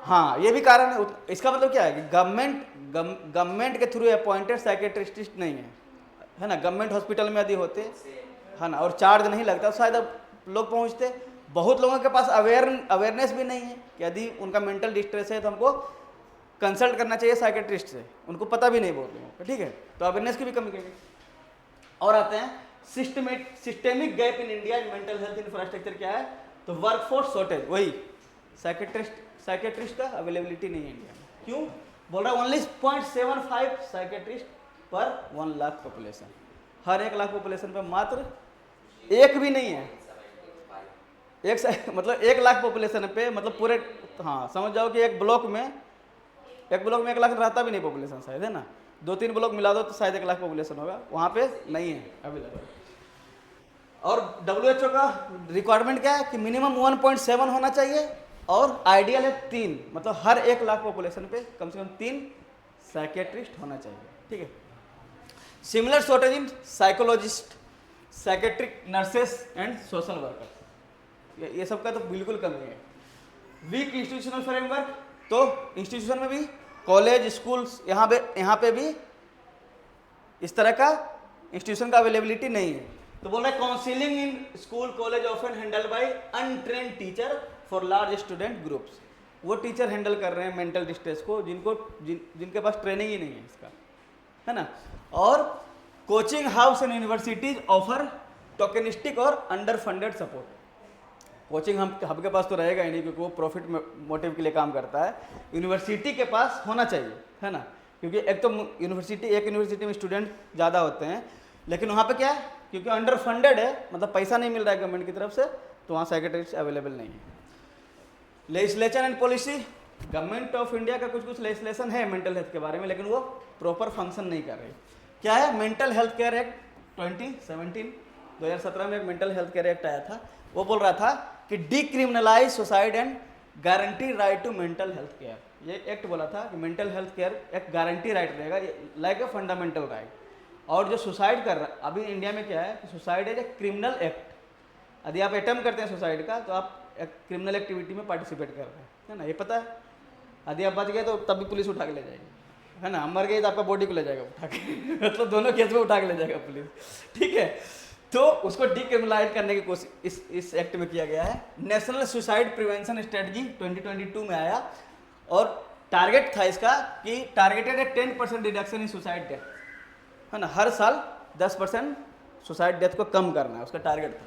हाँ, ये भी कारण है। इसका मतलब क्या है कि गवर्नमेंट के थ्रू अपॉइंटेड साइकेट्रिस्ट नहीं है ना। गवर्नमेंट हॉस्पिटल में यदि होते, है ना, और चार्ज नहीं लगता तो शायद अब लोग पहुंचते। बहुत लोगों के पास अवेयरनेस भी नहीं है कि यदि उनका मेंटल डिस्ट्रेस है तो हमको कंसल्ट करना चाहिए साइकेट्रिस्ट से, उनको पता भी नहीं बहुत लोगों को, ठीक है। तो अवेयरनेस की भी कमी करेगी। और आते हैं systemic gap in India in mental health infrastructure क्या है? तो वर्कफोर्स शॉर्टेज, वही साइकेट्रिस्ट का अवेलेबिलिटी नहीं है इंडिया में। क्यों? बोल रहा है ओनली 0.75 साइकेट्रिस्ट पर 1 लाख पॉपुलेशन, हर 1 लाख पॉपुलेशन पर मात्र एक भी नहीं है। मतलब 1 लाख पॉपुलेशन पे, मतलब पूरे, हाँ समझ जाओ कि एक ब्लॉक में 1 लाख रहता भी नहीं पॉपुलेशन शायद, है ना। 2-3 ब्लॉक मिला दो तो शायद 1 लाख पॉपुलेशन होगा, वहाँ पे नहीं है अवेलेबल। और WHO का रिक्वायरमेंट क्या है कि मिनिमम 1.7 होना चाहिए, और आइडियल है 3, मतलब हर 1 लाख पॉपुलेशन पे कम से कम 3 साइकेट्रिस्ट होना चाहिए, ठीक है। Similar shortage in psychologist, psychiatric nurses and social worker, ये सब का तो बिल्कुल कमी है। वीक इंस्टीट्यूशनल फ्रेमवर्क, तो इंस्टीट्यूशन में भी, कॉलेज, स्कूल्स, यहाँ पे भी इस तरह का इंस्टीट्यूशन का अवेलेबिलिटी नहीं है। तो बोल रहा है counselling in school college often handle bye untrained teacher for large student groups. वो टीचर हैंडल कर रहे हैं मेंटल डिस्ट्रेस को जिनके पास ट्रेनिंग ही नहीं है इसका, है ना। और coaching house and universities offer tokenistic और under funded support. Coaching hub के पास तो रहेगा ही नहीं, क्योंकि वो प्रॉफिट मोटिव के लिए काम करता है। यूनिवर्सिटी के पास होना चाहिए, है ना, क्योंकि एक तो यूनिवर्सिटी में स्टूडेंट ज़्यादा होते हैं, लेकिन वहाँ पे क्या है, क्योंकि अंडर फंडेड है, मतलब पैसा नहीं मिल रहा है गवर्नमेंट की तरफ से, तो वहाँ साइकेट्रिस्ट अवेलेबल नहीं है। Legislation and policy, government of India का कुछ लेजिस्लेशन है मेंटल हेल्थ के बारे में, लेकिन वो प्रॉपर फंक्शन नहीं कर रही। क्या है? मेंटल हेल्थ केयर एक्ट 2017 में एक मेंटल हेल्थ केयर एक्ट आया था। वो बोल रहा था कि decriminalise suicide and guarantee right to mental health care. ये एक्ट बोला था कि मेंटल हेल्थ केयर एक गारंटी राइट रहेगा, लाइक ए फंडामेंटल राइट। और जो सुसाइड कर रहा है, अभी इंडिया में क्या है कि suicide is a criminal act. यदि आप अटेम्प्ट करते हैं सुसाइड का तो आप एक क्रिमिनल एक्टिविटी में पार्टिसिपेट कर रहे हैं ना, ये पता है। यदि आप बच गए तो तब भी पुलिस उठा के ले जाएगी, है ना। हम मर गए तो आपका बॉडी को ले जाएगा उठा के मतलब दोनों केस में उठा के ले जाएगा पुलिस, ठीक है। तो उसको डिक्रिमिनलाइज करने की कोशिश इस एक्ट में किया गया है। नेशनल सुसाइड प्रिवेंशन स्ट्रेटजी 2022 में आया और टारगेट था इसका कि टारगेटेड है 10% रिडक्शन इन सुसाइड डेथ, है ना, हर साल 10% सुसाइड डेथ को कम करना है, उसका टारगेट था।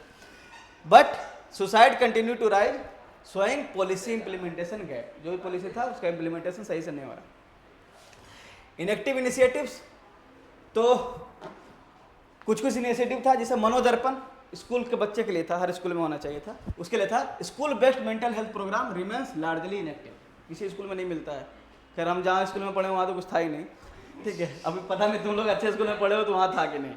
But suicide continue to rise showing policy implementation gap, जो भी पॉलिसी था उसका इंप्लीमेंटेशन सही से नहीं हो रहा। इनएक्टिव इनिशिएटिव्स, तो कुछ इनिशिएटिव था जैसे मनोदर्पण, स्कूल के बच्चे के लिए था, हर स्कूल में होना चाहिए था, उसके लिए था। School based mental health programme remains largely inactive, किसी स्कूल में नहीं मिलता है। खैर हम जहाँ स्कूल में पढ़े वहाँ तो कुछ था ही नहीं, ठीक है, अभी पता नहीं तुम लोग अच्छे स्कूल में पढ़े हो तो वहाँ था कि नहीं।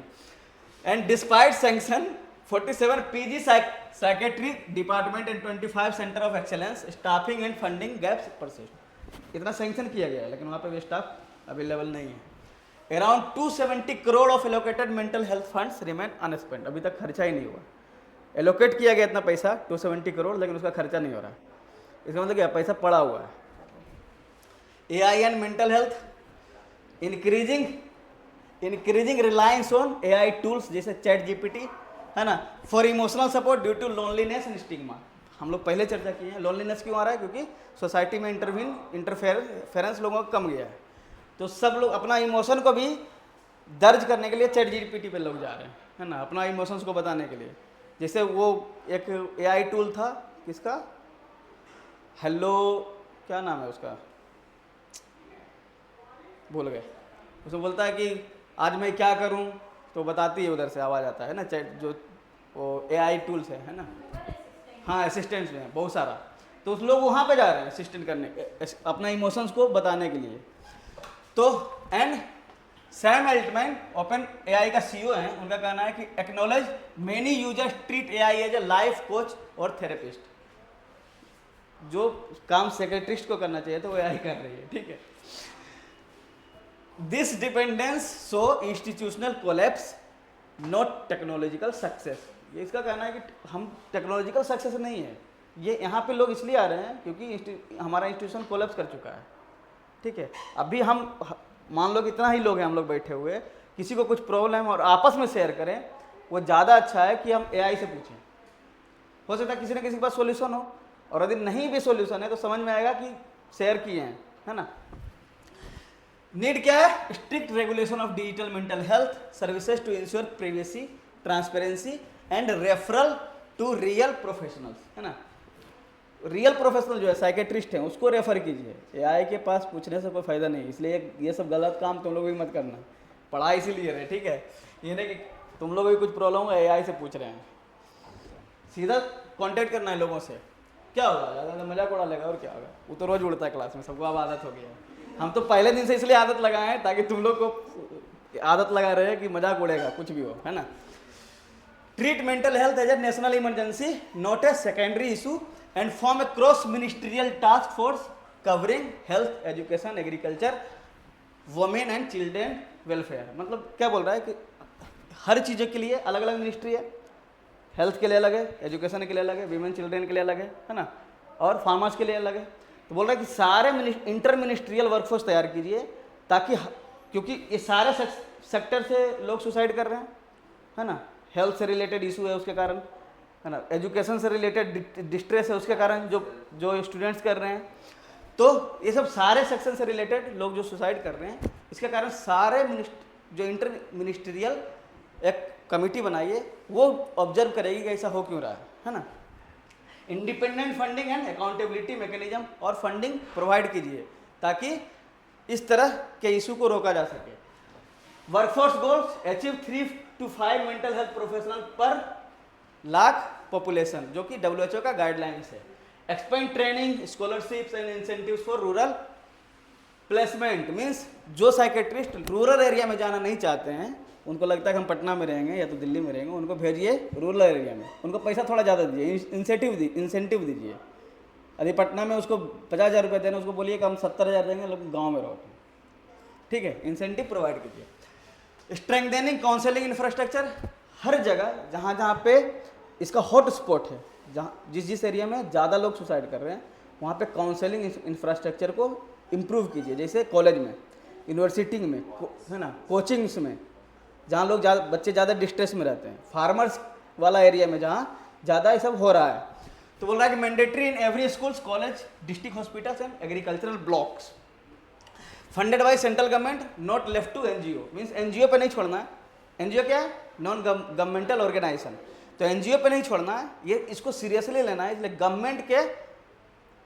And despite sanction 47 PG psychiatry department and 25 centre of excellence staffing and funding gaps persist, इतना सैंक्शन किया गया है लेकिन वहाँ पे भी स्टाफ अवेलेबल नहीं है। Around 270 crore of allocated mental health funds remain unspent, अभी तक खर्चा ही नहीं हुआ। एलोकेट किया गया इतना पैसा 270 करोड़, लेकिन उसका खर्चा नहीं हो रहा है। इसका मतलब क्या, पैसा पड़ा हुआ है। AI and mental health, increasing reliance on AI tools जैसे चैट GPT, है ना, for emotional support due to loneliness and stigma. हम लोग पहले चर्चा किए हैं, लोनलीनेस क्यों आ रहा है, क्योंकि सोसाइटी में इंटरफेरेंस लोगों का कम गया है, तो सब लोग अपना इमोशन को भी दर्ज करने के लिए चैट GPT पे लोग जा रहे हैं, है ना, अपना इमोशंस को बताने के लिए। जैसे वो एक AI टूल था, किसका, हेलो क्या नाम है उसका, भूल गए, उसमें बोलता है कि आज मैं क्या करूं, तो बताती है, उधर से आवाज़ आता है ना, चैट जो वो AI टूल्स है ना, हाँ असिस्टेंट्स में बहुत सारा, तो उस लोग वहाँ पे जा रहे हैं असिस्टेंट करने, अपना इमोशंस को बताने के लिए। तो and Sam Altman open AI का CEO हैं, उनका कहना है कि acknowledge many users treat AI as a life coach और थेरेपिस्ट, जो काम सेक्रेटरिस्ट को करना चाहिए तो वो AI कर रही है, ठीक है। This dependence so institutional collapse not technological success, ये इसका कहना है कि हम टेक्नोलॉजिकल सक्सेस नहीं है, ये यहाँ पे लोग इसलिए आ रहे हैं क्योंकि हमारा इंस्टीट्यूशन कोलैप्स कर चुका है, ठीक है। अभी हम मान लो कि इतना ही लोग हैं हम लोग बैठे हुए, किसी को कुछ प्रॉब्लम और आपस में शेयर करें, वो ज़्यादा अच्छा है कि हम AI से पूछें। हो सकता है किसी न किसी के पास सोल्यूशन हो, और यदि नहीं भी सोल्यूशन है तो समझ में आएगा कि शेयर किए हैं, है ना। नीड क्या है, strict regulation of digital mental health services to ensure privacy, transparency and referral to real professionals, है ना। रियल प्रोफेशनल जो है साइकेट्रिस्ट हैं उसको रेफर कीजिए, AI के पास पूछने से कोई फायदा नहीं, इसलिए ये सब गलत काम तुम लोग भी मत करना, पढ़ाई इसीलिए रहे, ठीक है। ये नहीं कि तुम लोग भी कुछ प्रॉब्लम हो AI से पूछ रहे हैं, सीधा कांटेक्ट करना है लोगों से, क्या होगा, ज़्यादा मजाक उड़ा लेगा और क्या होगा, वो तो रोज उड़ता है क्लास में, सबको अब आदत हो गया है। हम तो पहले दिन से इसलिए आदत लगाए हैं ताकि तुम लोग को आदत लगा रहे कि मजाक उड़ेगा कुछ भी हो, है ना। Treat mental health as a national emergency not a secondary issue and form a cross ministerial task force covering health, education, agriculture, women and children welfare. मतलब क्या बोल रहा है कि हर चीज़ों के लिए अलग अलग मिनिस्ट्री है, हेल्थ के लिए अलग है, एजुकेशन के लिए अलग है, वीमेन चिल्ड्रेन के लिए अलग है ना, और फार्मर्स के लिए अलग है। तो बोल रहा है कि सारे इंटर मिनिस्ट्रियल वर्कफोर्स तैयार कीजिए, ताकि क्योंकि ये सारे सेक्टर से लोग सुसाइड कर रहे हैं, है ना, हेल्थ से रिलेटेड इशू है उसके कारण, है ना, एजुकेशन से रिलेटेड डिस्ट्रेस है उसके कारण जो स्टूडेंट्स कर रहे हैं, तो ये सब सारे सेक्शन से रिलेटेड लोग जो सुसाइड कर रहे हैं, इसके कारण सारे जो इंटर मिनिस्ट्रियल एक कमिटी बनाइए, वो ऑब्जर्व करेगी कि ऐसा हो क्यों रहा है ना। Independent funding and accountability mechanism और फंडिंग प्रोवाइड कीजिए ताकि इस तरह के इशू को रोका जा सके। Workforce goals achieve 3 to 5 mental health professional पर लाख पॉपुलेशन, जो कि WHO का गाइडलाइंस है। Expand training, scholarships and incentives for rural placement, means जो साइकेट्रिस्ट रूरल एरिया में जाना नहीं चाहते हैं, उनको लगता है कि हम पटना में रहेंगे या तो दिल्ली में रहेंगे, उनको भेजिए रूरल एरिया में, उनको पैसा थोड़ा ज़्यादा दीजिए, इंसेंटिव दीजिए। यदि पटना में उसको 50,000 रुपये देना, उसको बोलिए कि हम 70,000 देंगे, लोग गाँव में रहो, ठीक है, इंसेंटिव प्रोवाइड कीजिए। स्ट्रेंथनिंग काउंसलिंग इंफ्रास्ट्रक्चर, हर जगह जहाँ जहाँ पे इसका हॉट स्पॉट है, जहाँ जिस एरिया में ज़्यादा लोग सुसाइड कर रहे हैं, वहाँ पे काउंसलिंग इंफ्रास्ट्रक्चर को इम्प्रूव कीजिए, जैसे कॉलेज में, यूनिवर्सिटी में, है ना, कोचिंग्स में, जहाँ लोग बच्चे ज़्यादा डिस्ट्रेस में रहते हैं, फार्मर्स वाला एरिया में जहाँ ज़्यादा ये सब हो रहा है। तो बोल रहा है कि mandatory in every schools, college, district hospitals and agricultural blocks, funded by central government, not left to NGO. Means NGO पे नहीं छोड़ना है। एनजीओ क्या है? Non governmental organisation. तो एनजीओ पे नहीं छोड़ना है, ये इसको सीरियसली लेना है, इसलिए गवर्नमेंट के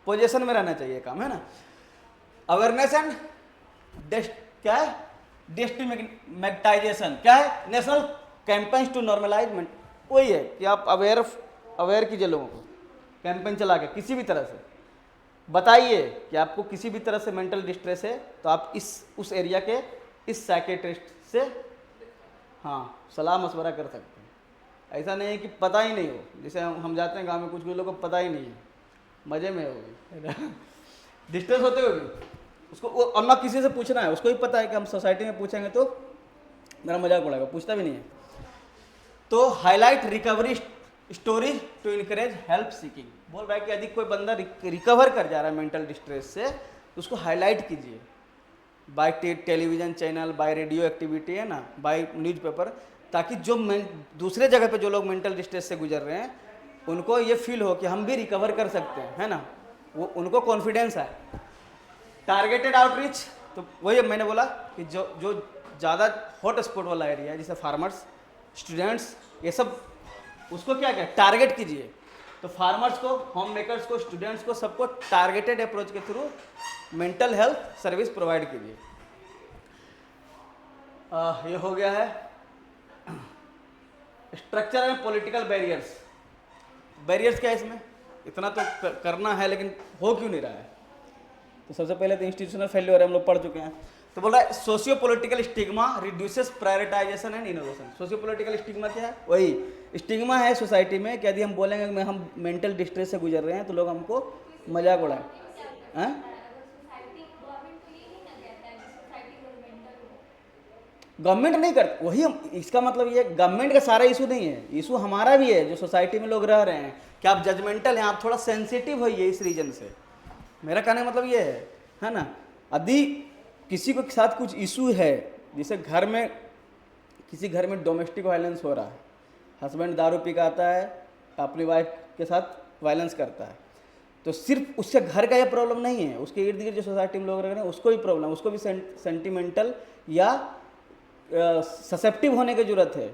पोजीशन में रहना चाहिए काम, है ना। अवेयरनेस एंड क्या है? डिस्टिग्मेटाइजेशन क्या है? नेशनल कैंपेन्स टू नॉर्मलाइज, वही है कि आप अवेयर कीजिए लोगों को, कैंपेन चला के किसी भी तरह से बताइए कि आपको किसी भी तरह से मेंटल डिस्ट्रेस है तो आप उस एरिया के इस साइकेट्रिस्ट से हाँ सलाह मशवरा कर सकते हैं। ऐसा नहीं है कि पता ही नहीं हो, जैसे हम जाते हैं गांव में, कुछ लोगों को पता ही नहीं है, मज़े में होगी डिस्ट्रेस होते होगी उसको, वो और ना किसी से पूछना है, उसको ही पता है कि हम सोसाइटी में पूछेंगे तो मेरा मजाक उड़ाएगा, पूछता भी नहीं है। तो highlight recovery story to encourage help seeking. बोल रहा है कि यदि कोई बंदा रिकवर कर जा रहा है मेंटल डिस्ट्रेस से तो उसको हाईलाइट कीजिए by television channel, by radio activity, है ना, बाय न्यूज़पेपर, ताकि जो दूसरे जगह पे जो लोग मेंटल डिस्ट्रेस से गुजर रहे हैं उनको ये फील हो कि हम भी रिकवर कर सकते हैं, है ना, वो उनको कॉन्फिडेंस आए। टारगेटेड आउटरीच, तो वही मैंने बोला कि जो ज़्यादा हॉट स्पॉट वाला एरिया है, जैसे फार्मर्स, स्टूडेंट्स, ये सब, उसको क्या क्या टारगेट कीजिए। तो फार्मर्स को, होम मेकर्स को, स्टूडेंट्स को, सबको टारगेटेड अप्रोच के through mental health service provide कीजिए। ये हो गया है structure and political barriers. Barriers क्या है इसमें? इतना तो करना है लेकिन हो क्यों नहीं रहा है? तो सबसे पहले तो इंस्टीट्यूशनल फेल्योर हम लोग पढ़ चुके हैं। तो बोला socio political stigma reduces prioritisation and innovation. Socio political stigma क्या है? वही स्टिग्मा है सोसाइटी में कि यदि हम बोलेंगे कि हम मेंटल डिस्ट्रेस से गुजर रहे हैं तो लोग हमको मजाक उड़ाएं, हैं? गवर्नमेंट नहीं करती, वही हम, इसका मतलब ये गवर्नमेंट का सारा इशू नहीं है, इशू हमारा भी है जो सोसाइटी में लोग रह रहे हैं कि आप जजमेंटल हैं, आप थोड़ा सेंसिटिव होइए इस रीजन से। मेरा कहने का मतलब ये है ना। यदि किसी के साथ कुछ इशू है, जैसे घर में किसी घर में डोमेस्टिक वायलेंस हो रहा है, हस्बैंड दारू पी के आता है, अपनी वाइफ के साथ वायलेंस करता है, तो सिर्फ उससे घर का ये प्रॉब्लम नहीं है, उसके इर्द गिर्द जो सोसाइटी में लोग रह रहे हैं उसको भी प्रॉब्लम, उसको भी सेंटिमेंटल या ससेप्टिव होने की ज़रूरत है,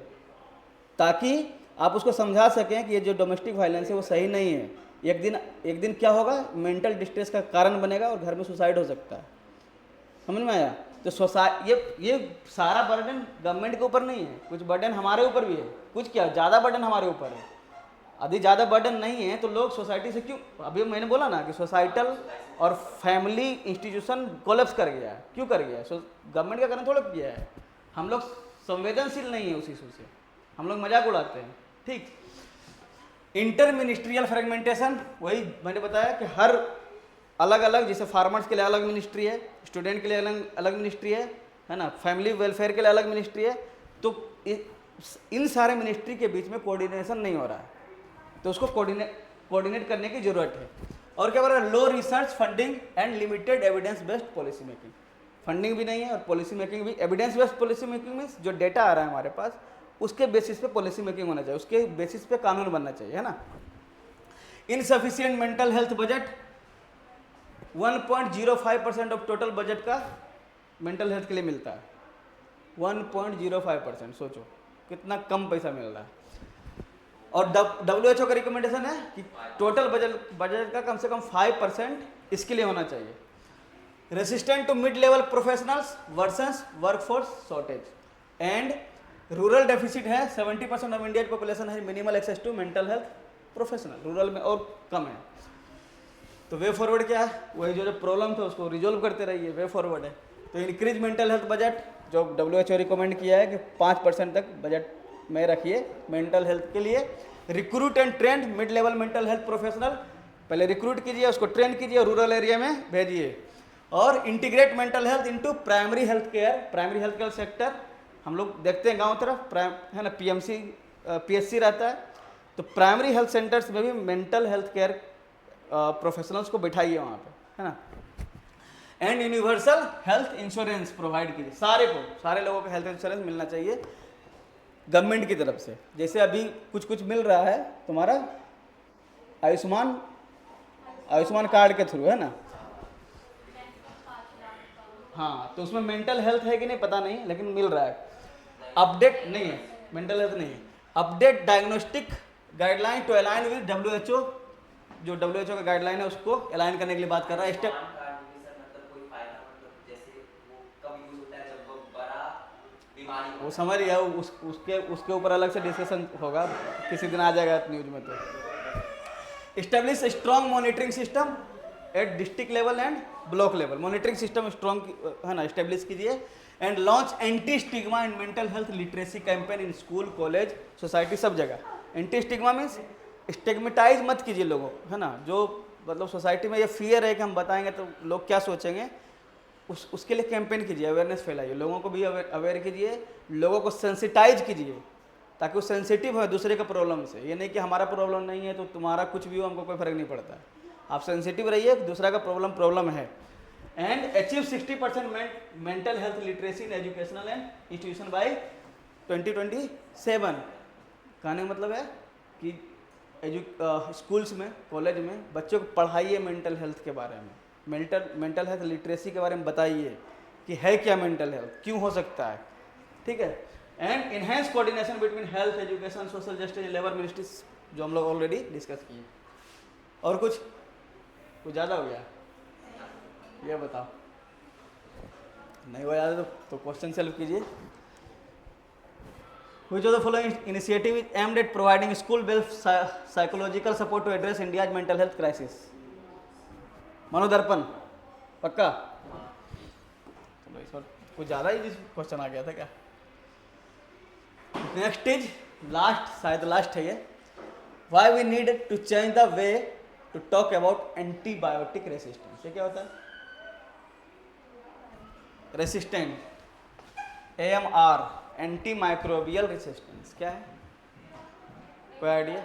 ताकि आप उसको समझा सकें कि ये जो डोमेस्टिक वायलेंस है वो सही नहीं है। एक दिन क्या होगा, मेंटल डिस्ट्रेस का कारण बनेगा और घर में सुसाइड हो सकता है। समझ में आया? तो ये सारा बर्डन गवर्नमेंट के ऊपर नहीं है, कुछ बर्डन हमारे ऊपर भी है, कुछ क्या ज़्यादा बर्डन हमारे ऊपर है। यदि ज़्यादा बर्डन नहीं है तो लोग सोसाइटी से क्यों, अभी मैंने बोला ना कि सोसाइटल और फैमिली इंस्टीट्यूशन कोलैप्स कर गया है। क्यों कर गया है? गवर्नमेंट का कारण थोड़ा किया है, हम लोग संवेदनशील नहीं है उस इशू से, हम लोग मजाक उड़ाते हैं। ठीक। इंटर मिनिस्ट्रियल फ्रेगमेंटेशन, वही मैंने बताया कि हर अलग अलग, जैसे फार्मर्स के लिए अलग मिनिस्ट्री है, स्टूडेंट के लिए अलग मिनिस्ट्री है ना, फैमिली वेलफेयर के लिए अलग मिनिस्ट्री है, तो इन सारे मिनिस्ट्री के बीच में कोऑर्डिनेशन नहीं हो रहा है, तो उसको कोऑर्डिनेट करने की जरूरत है। और क्या बोल रहा है? Low research funding and limited evidence based policy making. Funding भी नहीं है और पॉलिसी मेकिंग भी, evidence based policy making means जो डेटा आ रहा है हमारे पास उसके बेसिस पे पॉलिसी मेकिंग होना चाहिए, उसके बेसिस पे कानून बनना चाहिए, है ना। Insufficient mental health budget, 1.05% of total budget का मेंटल हेल्थ के लिए मिलता है। 1.05%, सोचो कितना कम पैसा मिल रहा है। और WHO का रिकमेंडेशन है कि टोटल बजट का कम से कम 5% इसके लिए होना चाहिए। Resistant to mid level professionals versus workforce shortage and rural deficit है। 70% ऑफ इंडियन पॉपुलेशन है minimal access to mental health professional, rural में और कम है। तो वे फॉरवर्ड क्या है? वही जो प्रॉब्लम था उसको रिजोल्व करते रहिए, वे फॉरवर्ड है। तो इंक्रीज मेंटल हेल्थ बजट, जो WHO रिकमेंड किया है कि 5% तक बजट में रखिए मेंटल हेल्थ के लिए। Recruit and trend mid level mental health professional, पहले रिक्रूट कीजिए, उसको ट्रेन कीजिए, रूरल एरिया में भेजिए। और integrate mental health into primary health care. Primary health care sector हम लोग देखते हैं गांव तरफ है ना, PSC रहता है, तो प्राइमरी हेल्थ सेंटर्स में भी मेंटल हेल्थ केयर प्रोफेशनल्स को बिठाइए वहाँ पे, है ना। And universal health insurance provide कीजिए, सारे लोगों को हेल्थ इंश्योरेंस मिलना चाहिए। गवर्नमेंट की तरफ से। जैसे अभी कुछ कुछ मिल रहा है तुम्हारा आयुष्मान कार्ड के थ्रू, है ना। हाँ, तो उसमें मेंटल हेल्थ है कि नहीं पता नहीं, लेकिन मिल रहा है। अपडेट नहीं है, मेंटल हेल्थ नहीं है। Update diagnostic guideline to align with WHO, जो WHO का गाइडलाइन है उसको अलाइन करने के लिए बात कर रहा है। स्टेप वो समझ गया, उसके ऊपर अलग से डिस्कशन होगा, किसी दिन आ जाएगा न्यूज में। तो establish strong monitoring system at district level and block level. Monitoring system strong है ना, इस्टेब्लिश कीजिए। And launch anti stigma and mental health literacy campaign in school, college, society, सब जगह। एंटी स्टिग्मा मीन्स स्टिग्मेटाइज मत कीजिए लोगों, है ना। जो मतलब सोसाइटी में ये फियर है कि हम बताएंगे तो लोग क्या सोचेंगे, उसके लिए कैंपेन कीजिए, अवेयरनेस फैलाइए, लोगों को भी अवेयर कीजिए, लोगों को सेंसिटाइज कीजिए ताकि वो सेंसिटिव हो दूसरे के प्रॉब्लम से। ये नहीं कि हमारा प्रॉब्लम नहीं है तो तुम्हारा कुछ भी हो हमको कोई फर्क नहीं पड़ता है। आप सेंसिटिव रहिए, दूसरा का प्रॉब्लम है। And achieve 60% mental health literacy in educational and institution by 2027। कहने का मतलब है कि स्कूल्स में, कॉलेज में बच्चों को पढ़ाइए मेंटल हेल्थ के बारे में, मेंटल हेल्थ लिटरेसी के बारे में बताइए कि है क्या मेंटल हेल्थ, क्यों हो सकता है, ठीक है। And enhance coordination between health, education, social justice, labour ministries, जो हम लोग ऑलरेडी डिस्कस किए। और कुछ ज़्यादा हो गया, ये बताओ। नहीं हो ज़्यादा तो क्वेश्चन सॉल्व कीजिए। Which of the following initiative is aimed at providing school-based psychological support to address India's mental health crisis? Manodarpan पक्का? चलो इस बार कुछ ज़्यादा ही क्वेश्चन आ गया था क्या। नेक्स्ट इज लास्ट, शायद लास्ट है ये। Why we need to change the way to talk about antibiotic resistance? ये क्या होता है? Resistant, AMR, anti microbial resistance क्या है, कोई आइडिया?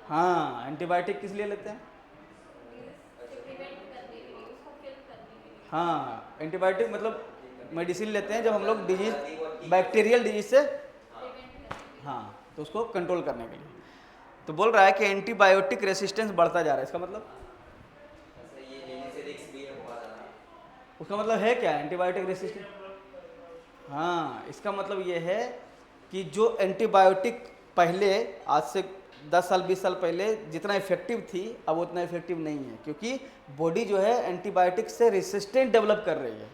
हाँ, एंटीबायोटिक किस लिए लेते हैं? हाँ, एंटीबायोटिक मतलब मेडिसिन लेते हैं जब हम लोग डिजीज, बैक्टीरियल डिजीज से, हाँ, तो उसको कंट्रोल करने के लिए। तो बोल रहा है कि एंटीबायोटिक रेसिस्टेंस बढ़ता जा रहा है, इसका मतलब उसका मतलब है क्या एंटीबायोटिक रेसिस्टेंस? हाँ, इसका मतलब ये है कि जो एंटीबायोटिक पहले, आज से 10 साल 20 साल पहले जितना इफेक्टिव थी, अब उतना इफेक्टिव नहीं है, क्योंकि बॉडी जो है एंटीबायोटिक से रेसिस्टेंट डेवलप कर रही है।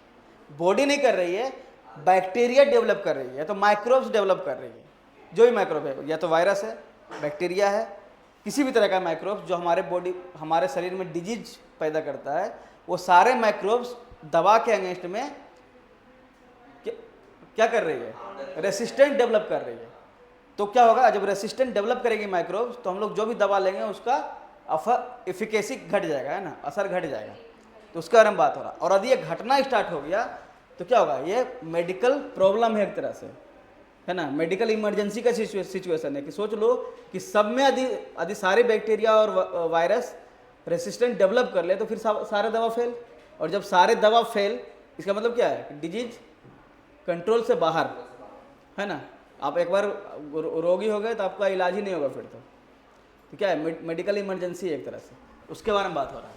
बॉडी नहीं कर रही है, बैक्टीरिया डेवलप कर रही है, तो माइक्रोब्स डेवलप कर रही है। जो भी माइक्रोब है, या तो वायरस है, बैक्टीरिया है, किसी भी तरह का माइक्रोब्स जो हमारे शरीर में डिजीज पैदा करता है, वो सारे माइक्रोब्स दवा के अगेंस्ट में क्या कर रही है, रेसिस्टेंट डेवलप कर रही है। तो क्या होगा, जब रेसिस्टेंट डेवलप करेगी माइक्रोब्स, तो हम लोग जो भी दवा लेंगे उसका एफिकेसी घट जाएगा, है ना, असर घट जाएगा। तो उसके बारे में बात हो रहा। और यदि ये घटना स्टार्ट हो गया तो क्या होगा, ये मेडिकल प्रॉब्लम है एक तरह से, है ना, मेडिकल इमरजेंसी का सिचुएशन है। कि सोच लो कि सब में यदि सारे बैक्टीरिया और वायरस रेसिस्टेंट डेवलप कर ले तो फिर सारे दवा फेल, और जब सारे दवा फेल, इसका मतलब क्या है, डिजीज कंट्रोल से बाहर, है ना। आप एक बार रोगी हो गए तो आपका इलाज ही नहीं होगा फिर तो क्या है, मेडिकल इमरजेंसी है एक तरह से, उसके बारे में बात हो रहा है।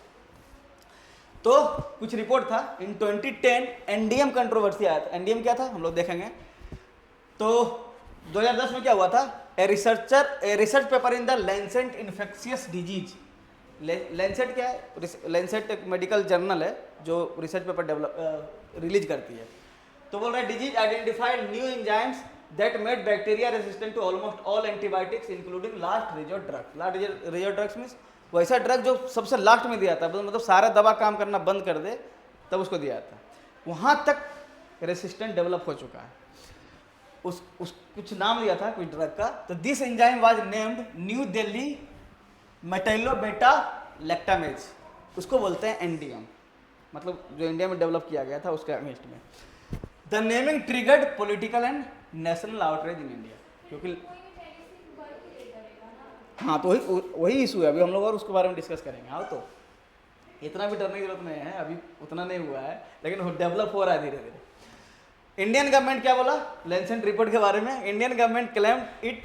तो कुछ रिपोर्ट था इन 2010 एनडीएम कंट्रोवर्सी आया था। एनडीएम क्या था हम लोग देखेंगे। तो 2010 में क्या हुआ था, a research paper in the Lancet infectious disease. Lancet क्या है, लैंसेट एक मेडिकल जर्नल है जो रिसर्च पेपर रिलीज करती है। तो बोल रहा है disease identified new enzymes that made bacteria resistant to almost all antibiotics including last resort drugs. Last resort drugs means वैसा ड्रग जो सबसे लास्ट में दिया था, मतलब सारा दवा काम करना बंद कर दे तब उसको दिया था, वहाँ तक रेसिस्टेंट डेवलप हो चुका है। उस कुछ नाम दिया था कुछ ड्रग का। तो this enzyme was named New Delhi metallo beta lactamase, उसको बोलते हैं एनडीएम, मतलब जो इंडिया में डेवलप किया गया था उसके अगेंस्ट में। The naming triggered political and national outreach in India, क्योंकि हाँ, तो वही इशू है अभी हम लोग, और उसके बारे में डिस्कस करेंगे। हाँ, तो इतना भी डरने की जरूरत नहीं है, अभी उतना नहीं हुआ है, लेकिन वो डेवलप हो रहा है धीरे धीरे। इंडियन गवर्नमेंट क्या बोला लैंसेट रिपोर्ट के बारे में? Indian government claimed it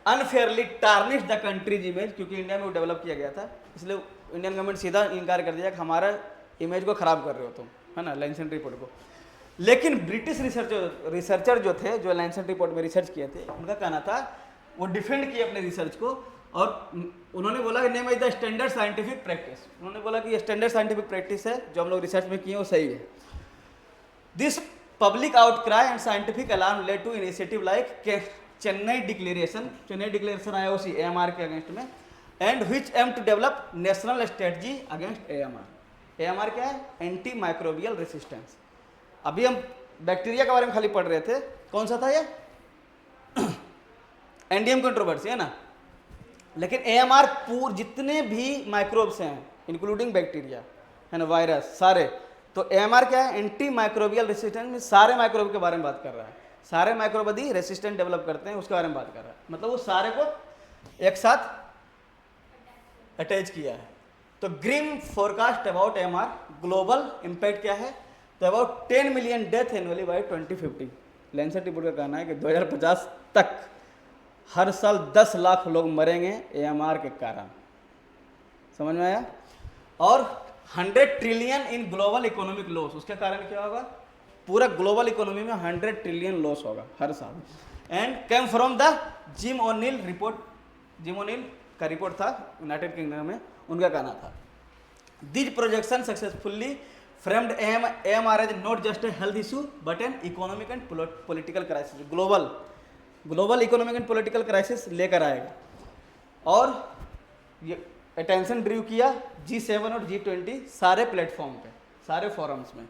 unfairly tarnish the countries image, क्योंकि इंडिया में वो डेवलप किया गया था, इसलिए इंडियन गवर्नमेंट सीधा इनकार कर दिया कि हमारा इमेज को खराब कर रहे हो तुम, है ना, लैंसेट रिपोर्ट को। लेकिन ब्रिटिश रिसर्चर जो थे, जो लैंसेट रिपोर्ट में रिसर्च किए थे, उनका कहना था, वो डिफेंड किए अपने रिसर्च को, और उन्होंने बोला कि name is the standard scientific practice. उन्होंने बोला कि ये स्टैंडर्ड साइंटिफिक प्रैक्टिस है जो हम लोग रिसर्च में किए वो सही है। This public outcry and scientific alarm led to initiative like Chennai declaration आया उसी AMR के अगेंस्ट में, and which aim to develop national strategy against AMR। AMR क्या है? Anti microbial resistance. अभी हम बैक्टीरिया के बारे में खाली पढ़ रहे थे, कौन सा था ये? एंडियम कंट्रोवर्सी, है ना। लेकिन AMR जितने भी माइक्रोब्स हैं इंक्लूडिंग बैक्टीरिया, है ना, वायरस, सारे, तो AMR क्या है? एंटी माइक्रोबियल रेसिस्टेंस में सारे माइक्रोब के बारे में बात कर रहा है। सारे माइक्रोब यदि रेसिस्टेंट डेवलप करते हैं उसके बारे में बात कर रहा है, मतलब वो सारे को एक साथ अटैच किया है। तो grim forecast about AMR global impact क्या है? तो about 10 million death annually by 2050। Lancet report का कहना है कि 2050 तक हर साल 10 लाख लोग मरेंगे AMR के कारण। समझ में आया? और 100 trillion in global economic loss, उसके कारण क्या होगा? पूरा ग्लोबल इकोनॉमी में 100 ट्रिलियन लॉस होगा हर साल। And came from the Jim O'Neill report. Jim O'Neill का रिपोर्ट था यूनाइटेड किंगडम में, उनका कहना था this projection successfully framed AMR as not just a health issue but an economic and political crisis. Global economic and political crisis लेकर आएगा। और ये अटेंशन ड्रीव किया G7 और G20 सारे प्लेटफॉर्म पे, सारे फोरम्स में।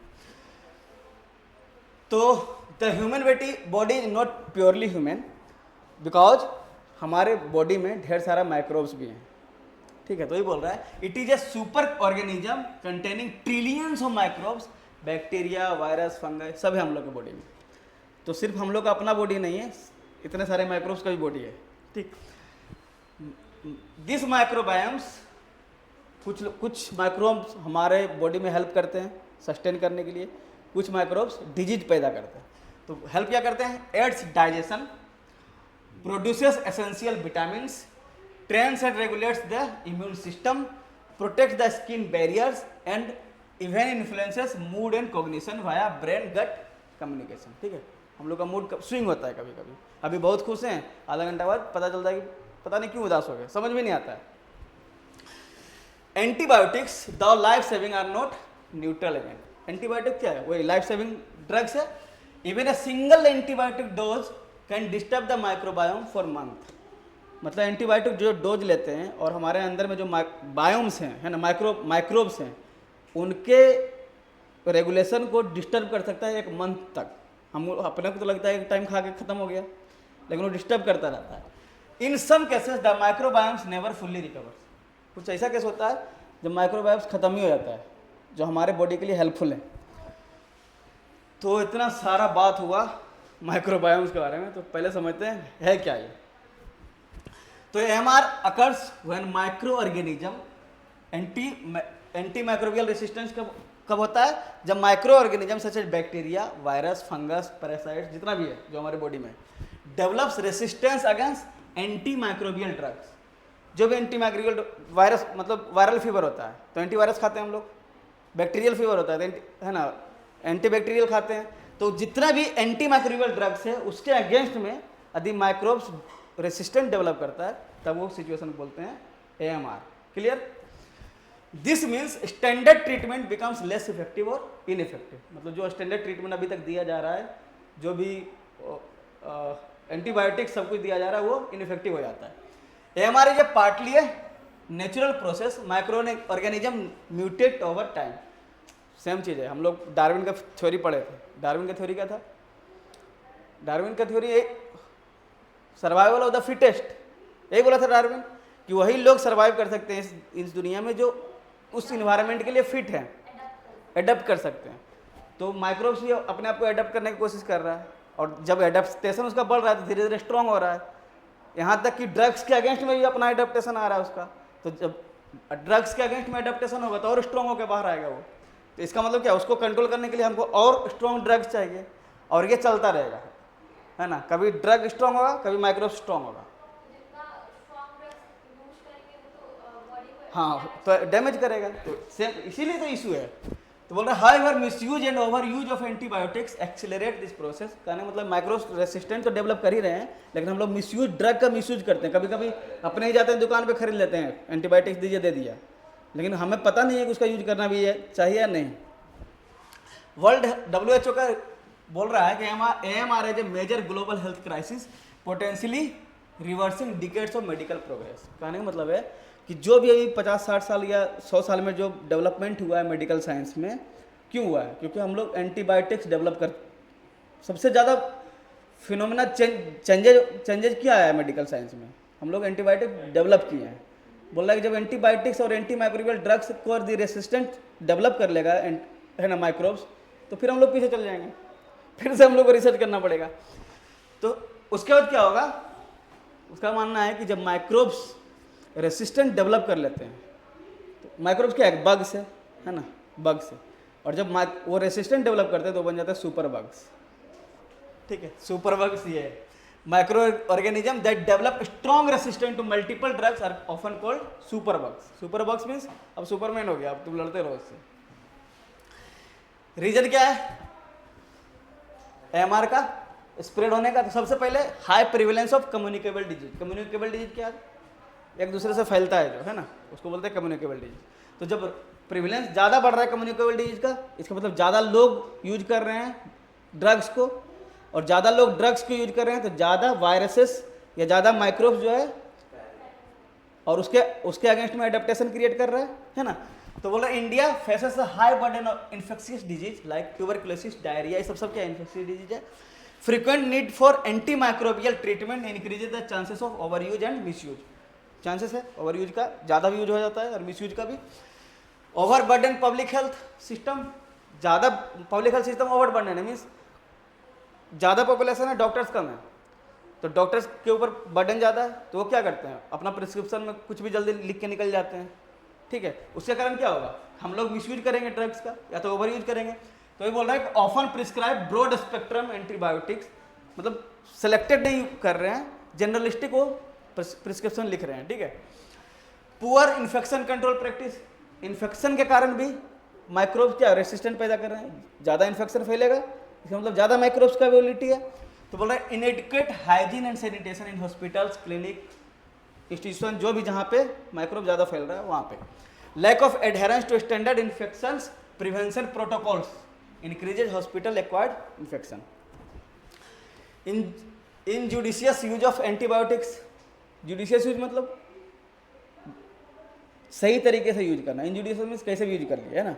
तो the human body is not purely human because हमारे बॉडी में ढेर सारा माइक्रोब्स भी हैं, ठीक है। तो ये बोल रहा है it is a super organism containing trillions of microbes, bacteria, virus, fungus, सब है हम लोग के बॉडी में। तो सिर्फ हम लोग का अपना बॉडी नहीं है, इतने सारे माइक्रोब्स का भी बॉडी है, ठीक। दिस माइक्रोबायम्स, कुछ माइक्रोब्स हमारे बॉडी में हेल्प करते हैं सस्टेन करने के लिए, कुछ माइक्रोब्स डिजीज पैदा करते हैं। तो हेल्प क्या करते हैं? Aids digestion, produces essential vitamins, trains and regulates the immune system, protect the skin barriers and even influences mood and cognition via brain gut communication, ठीक है। हम लोग का मूड स्विंग होता है कभी कभी, अभी बहुत खुश हैं, आधा घंटा बाद पता चलता है कि पता नहीं क्यों उदास हो गए, समझ में नहीं आता है। Antibiotics the life saving are not neutral agent. Antibiotic क्या है? वही लाइफ सेविंग ड्रग्स है। Even a single antibiotic dose can disturb the microbiome for month. मतलब एंटीबायोटिक जो डोज लेते हैं और हमारे अंदर में जो बायोम्स हैं, है ना, माइक्रोब्स हैं, उनके रेगुलेशन को डिस्टर्ब कर सकता है 1 मंथ तक। हम अपने को तो लगता है एक टाइम खा के खत्म हो गया, लेकिन वो डिस्टर्ब करता रहता है। In some cases the microbiomes never fully recover. कुछ ऐसा केस होता है जब माइक्रोबायोम्स खत्म ही हो जाता है, जो हमारे बॉडी के लिए हेल्पफुल है। तो इतना सारा बात हुआ माइक्रोबायोम्स के बारे में, तो पहले समझते हैं है क्या ये। तो AMR occurs when micro organism anti microbial resistance कब होता है? जब micro organism such as bacteria, virus, fungus, parasites, जितना भी है जो हमारे बॉडी में, develops resistance against anti microbial drugs. जो भी एंटी माइक्रोबियल वायरस, मतलब वायरल फीवर होता है तो एंटीवायरस खाते हैं हम लोग, बैक्टीरियल फीवर होता है तो है ना, एंटी बैक्टीरियल खाते हैं। तो जितना भी एंटी माइक्रोबियल ड्रग्स है उसके अगेंस्ट में यदि माइक्रोब्स रेसिस्टेंट डेवलप करता है तब वो सिचुएशन बोलते हैं AMR। Clear? This means standard treatment becomes less effective और इनइफेक्टिव। मतलब जो स्टैंडर्ड ट्रीटमेंट अभी तक दिया जा रहा है, जो भी एंटीबायोटिक सब कुछ दिया जा रहा है, वो इनइफेक्टिव हो जाता है। AMR is a partly a natural process, micro organism mutate over time. Same चीज़ है, हम लोग डार्विन का थ्योरी पढ़े थे। डार्विन का थ्योरी क्या था? डार्विन का theory survival of the fittest, यही बोला था डार्विन कि वही लोग सर्वाइव कर सकते हैं इस दुनिया में जो उस इन्वायरमेंट के लिए फिट हैं, एडप्ट कर सकते हैं। तो माइक्रोब्स भी अपने आप को एडप्ट करने की कोशिश कर रहा है, और जब एडप्टेशन उसका बढ़ रहा है तो धीरे धीरे स्ट्रॉन्ग हो रहा है, यहाँ तक कि ड्रग्स के अगेंस्ट में भी अपना एडप्टेशन आ रहा है उसका। तो जब ड्रग्स के अगेंस्ट में एडप्टेशन होगा तो और स्ट्रॉन्ग होकर बाहर आएगा वो। तो इसका मतलब क्या, उसको कंट्रोल करने के लिए हमको और स्ट्रॉन्ग ड्रग्स चाहिए, और ये चलता रहेगा, है ना। कभी ड्रग स्ट्रांग होगा, कभी माइक्रोब स्ट्रांग होगा। हाँ, तो डैमेज करेगा, तो सेम इसीलिए तो इशू है। तो बोल रहा है however misuse and over use of antibiotics accelerate this process. कहने मतलब माइक्रो रेसिस्टेंट तो डेवलप कर ही रहे हैं, लेकिन हम लोग मिसयूज, ड्रग का मिसयूज करते हैं। कभी कभी अपने ही जाते हैं दुकान पे खरीद लेते हैं, एंटीबायोटिक्स दीजिए, दे दिया, लेकिन हमें पता नहीं है कि उसका यूज करना भी है चाहिए या नहीं। वर्ल्ड WHO का बोल रहा है कि AMR as a major global health crisis potentially reversing decades of medical progress. कहने का मतलब है कि जो भी अभी 50-60 साल या 100 साल में जो डेवलपमेंट हुआ है मेडिकल साइंस में, क्यों हुआ है? क्योंकि हम लोग एंटीबायोटिक्स डेवलप कर, सबसे ज़्यादा फिनोमेना चेंजेज क्या आया है मेडिकल साइंस में? हम लोग एंटीबायोटिक डेवलप किए हैं। बोल रहा है कि जब एंटीबायोटिक्स और एंटी माइक्रोबियल ड्रग्स को दी रेसिस्टेंट डेवलप कर लेगा, है ना, माइक्रोब्स, तो फिर हम लोग पीछे चल जाएंगे, फिर से हम लोग को रिसर्च करना पड़ेगा। तो उसके बाद क्या होगा? उसका मानना है कि जब माइक्रोब्स रेसिस्टेंट डेवलप कर लेते हैं, तो माइक्रोब्स क्या है? बग्स है ना, बग्स है। और जब वो रेसिस्टेंट डेवलप करते हैं तो बन जाता है सुपर बग्स। ठीक है, सुपर बग्स ये है micro organism that develop strong resistant to multiple drugs are often called super bugs. Super bugs means अब सुपरमैन हो गया, अब तुम लड़ते रहो उससे। रीजन क्या है AMR का स्प्रेड होने का? तो सबसे पहले high prevalence of communicable disease. Communicable disease क्या है? एक दूसरे से फैलता है जो, है ना, उसको बोलते हैं कम्युनिकेबल डिजीज। तो जब प्रिवेलेंस ज़्यादा बढ़ रहा है कम्युनिकेबल डिजीज का, इसका मतलब ज़्यादा लोग यूज कर रहे हैं ड्रग्स को, और ज़्यादा लोग ड्रग्स को यूज कर रहे हैं तो ज़्यादा वायरसेस या ज़्यादा माइक्रोब्स जो है और उसके अगेंस्ट में एडेप्टेशन क्रिएट कर रहा है ना। तो बोल रहा है India faces a high burden of infectious disease like tuberculosis, diarrhoea, ये सब क्या इन्फेक्शियस डिजीज है। Frequent need for anti microbial treatment increases the chances of over use and miss use. Chances है ओवर यूज का, ज़्यादा यूज हो जाता है, और मिस यूज का भी। Overburden public health system, ज़्यादा public health system overburden है, मीन्स ज़्यादा पॉपुलेशन है, डॉक्टर्स कम है, तो डॉक्टर्स के ऊपर बर्डन ज़्यादा है, तो वो क्या करते हैं? अपना प्रिस्क्रिप्शन में कुछ भी जल्दी लिख के निकल जाते हैं। ठीक है, उसके कारण क्या होगा? हम लोग मिसयूज करेंगे ड्रग्स का या तो ओवर यूज करेंगे। तो ये बोल रहा है कि often prescribe broad spectrum antibiotics, मतलब सेलेक्टेड नहीं कर रहे हैं, जनरलिस्टिक वो प्रिस्क्रिप्शन लिख रहे हैं। ठीक है, poor infection control practice, infection के कारण भी माइक्रोब्स क्या रेसिस्टेंट पैदा कर रहे हैं, ज़्यादा इन्फेक्शन फैलेगा, इसका मतलब ज़्यादा माइक्रोब्स का अवेलेबिलिटी है। तो बोल रहा है इनएडिक्वेट hygiene and sanitation in hospitals, clinic, institution, जो भी जहाँ पे माइक्रोब ज़्यादा फैल रहा है वहाँ पे। Lack of adherence to standard infections prevention protocols increases hospital acquired infection. Injudicious use of antibiotics, judicious use मतलब सही तरीके से यूज करना, इनजुडिशियस मीन्स कैसे भी यूज कर लिया, है ना।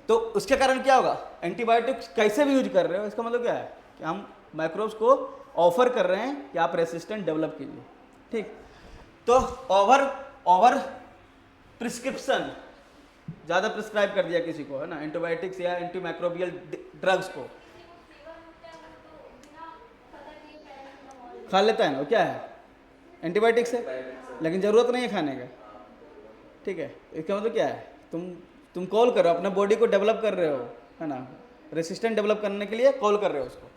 तो उसके कारण क्या होगा? एंटीबायोटिक्स कैसे भी यूज कर रहे हो, इसका मतलब क्या है कि हम माइक्रोब्स को ऑफर कर रहे हैं कि आप रेसिस्टेंट डेवलप कीजिए। ठीक, तो ओवर प्रिस्क्रिप्शन, ज़्यादा प्रिस्क्राइब कर दिया किसी को, है ना, एंटीबायोटिक्स या एंटी माइक्रोबियल ड्रग्स को, खा लेता है ना, वो क्या है? एंटीबायोटिक्स है, लेकिन ज़रूरत नहीं है खाने का। ठीक है, इसका मतलब क्या है? तुम कॉल कर रहे हो, अपने बॉडी को डेवलप कर रहे हो, है ना, रेसिस्टेंट डेवलप करने के लिए कॉल कर रहे हो उसको।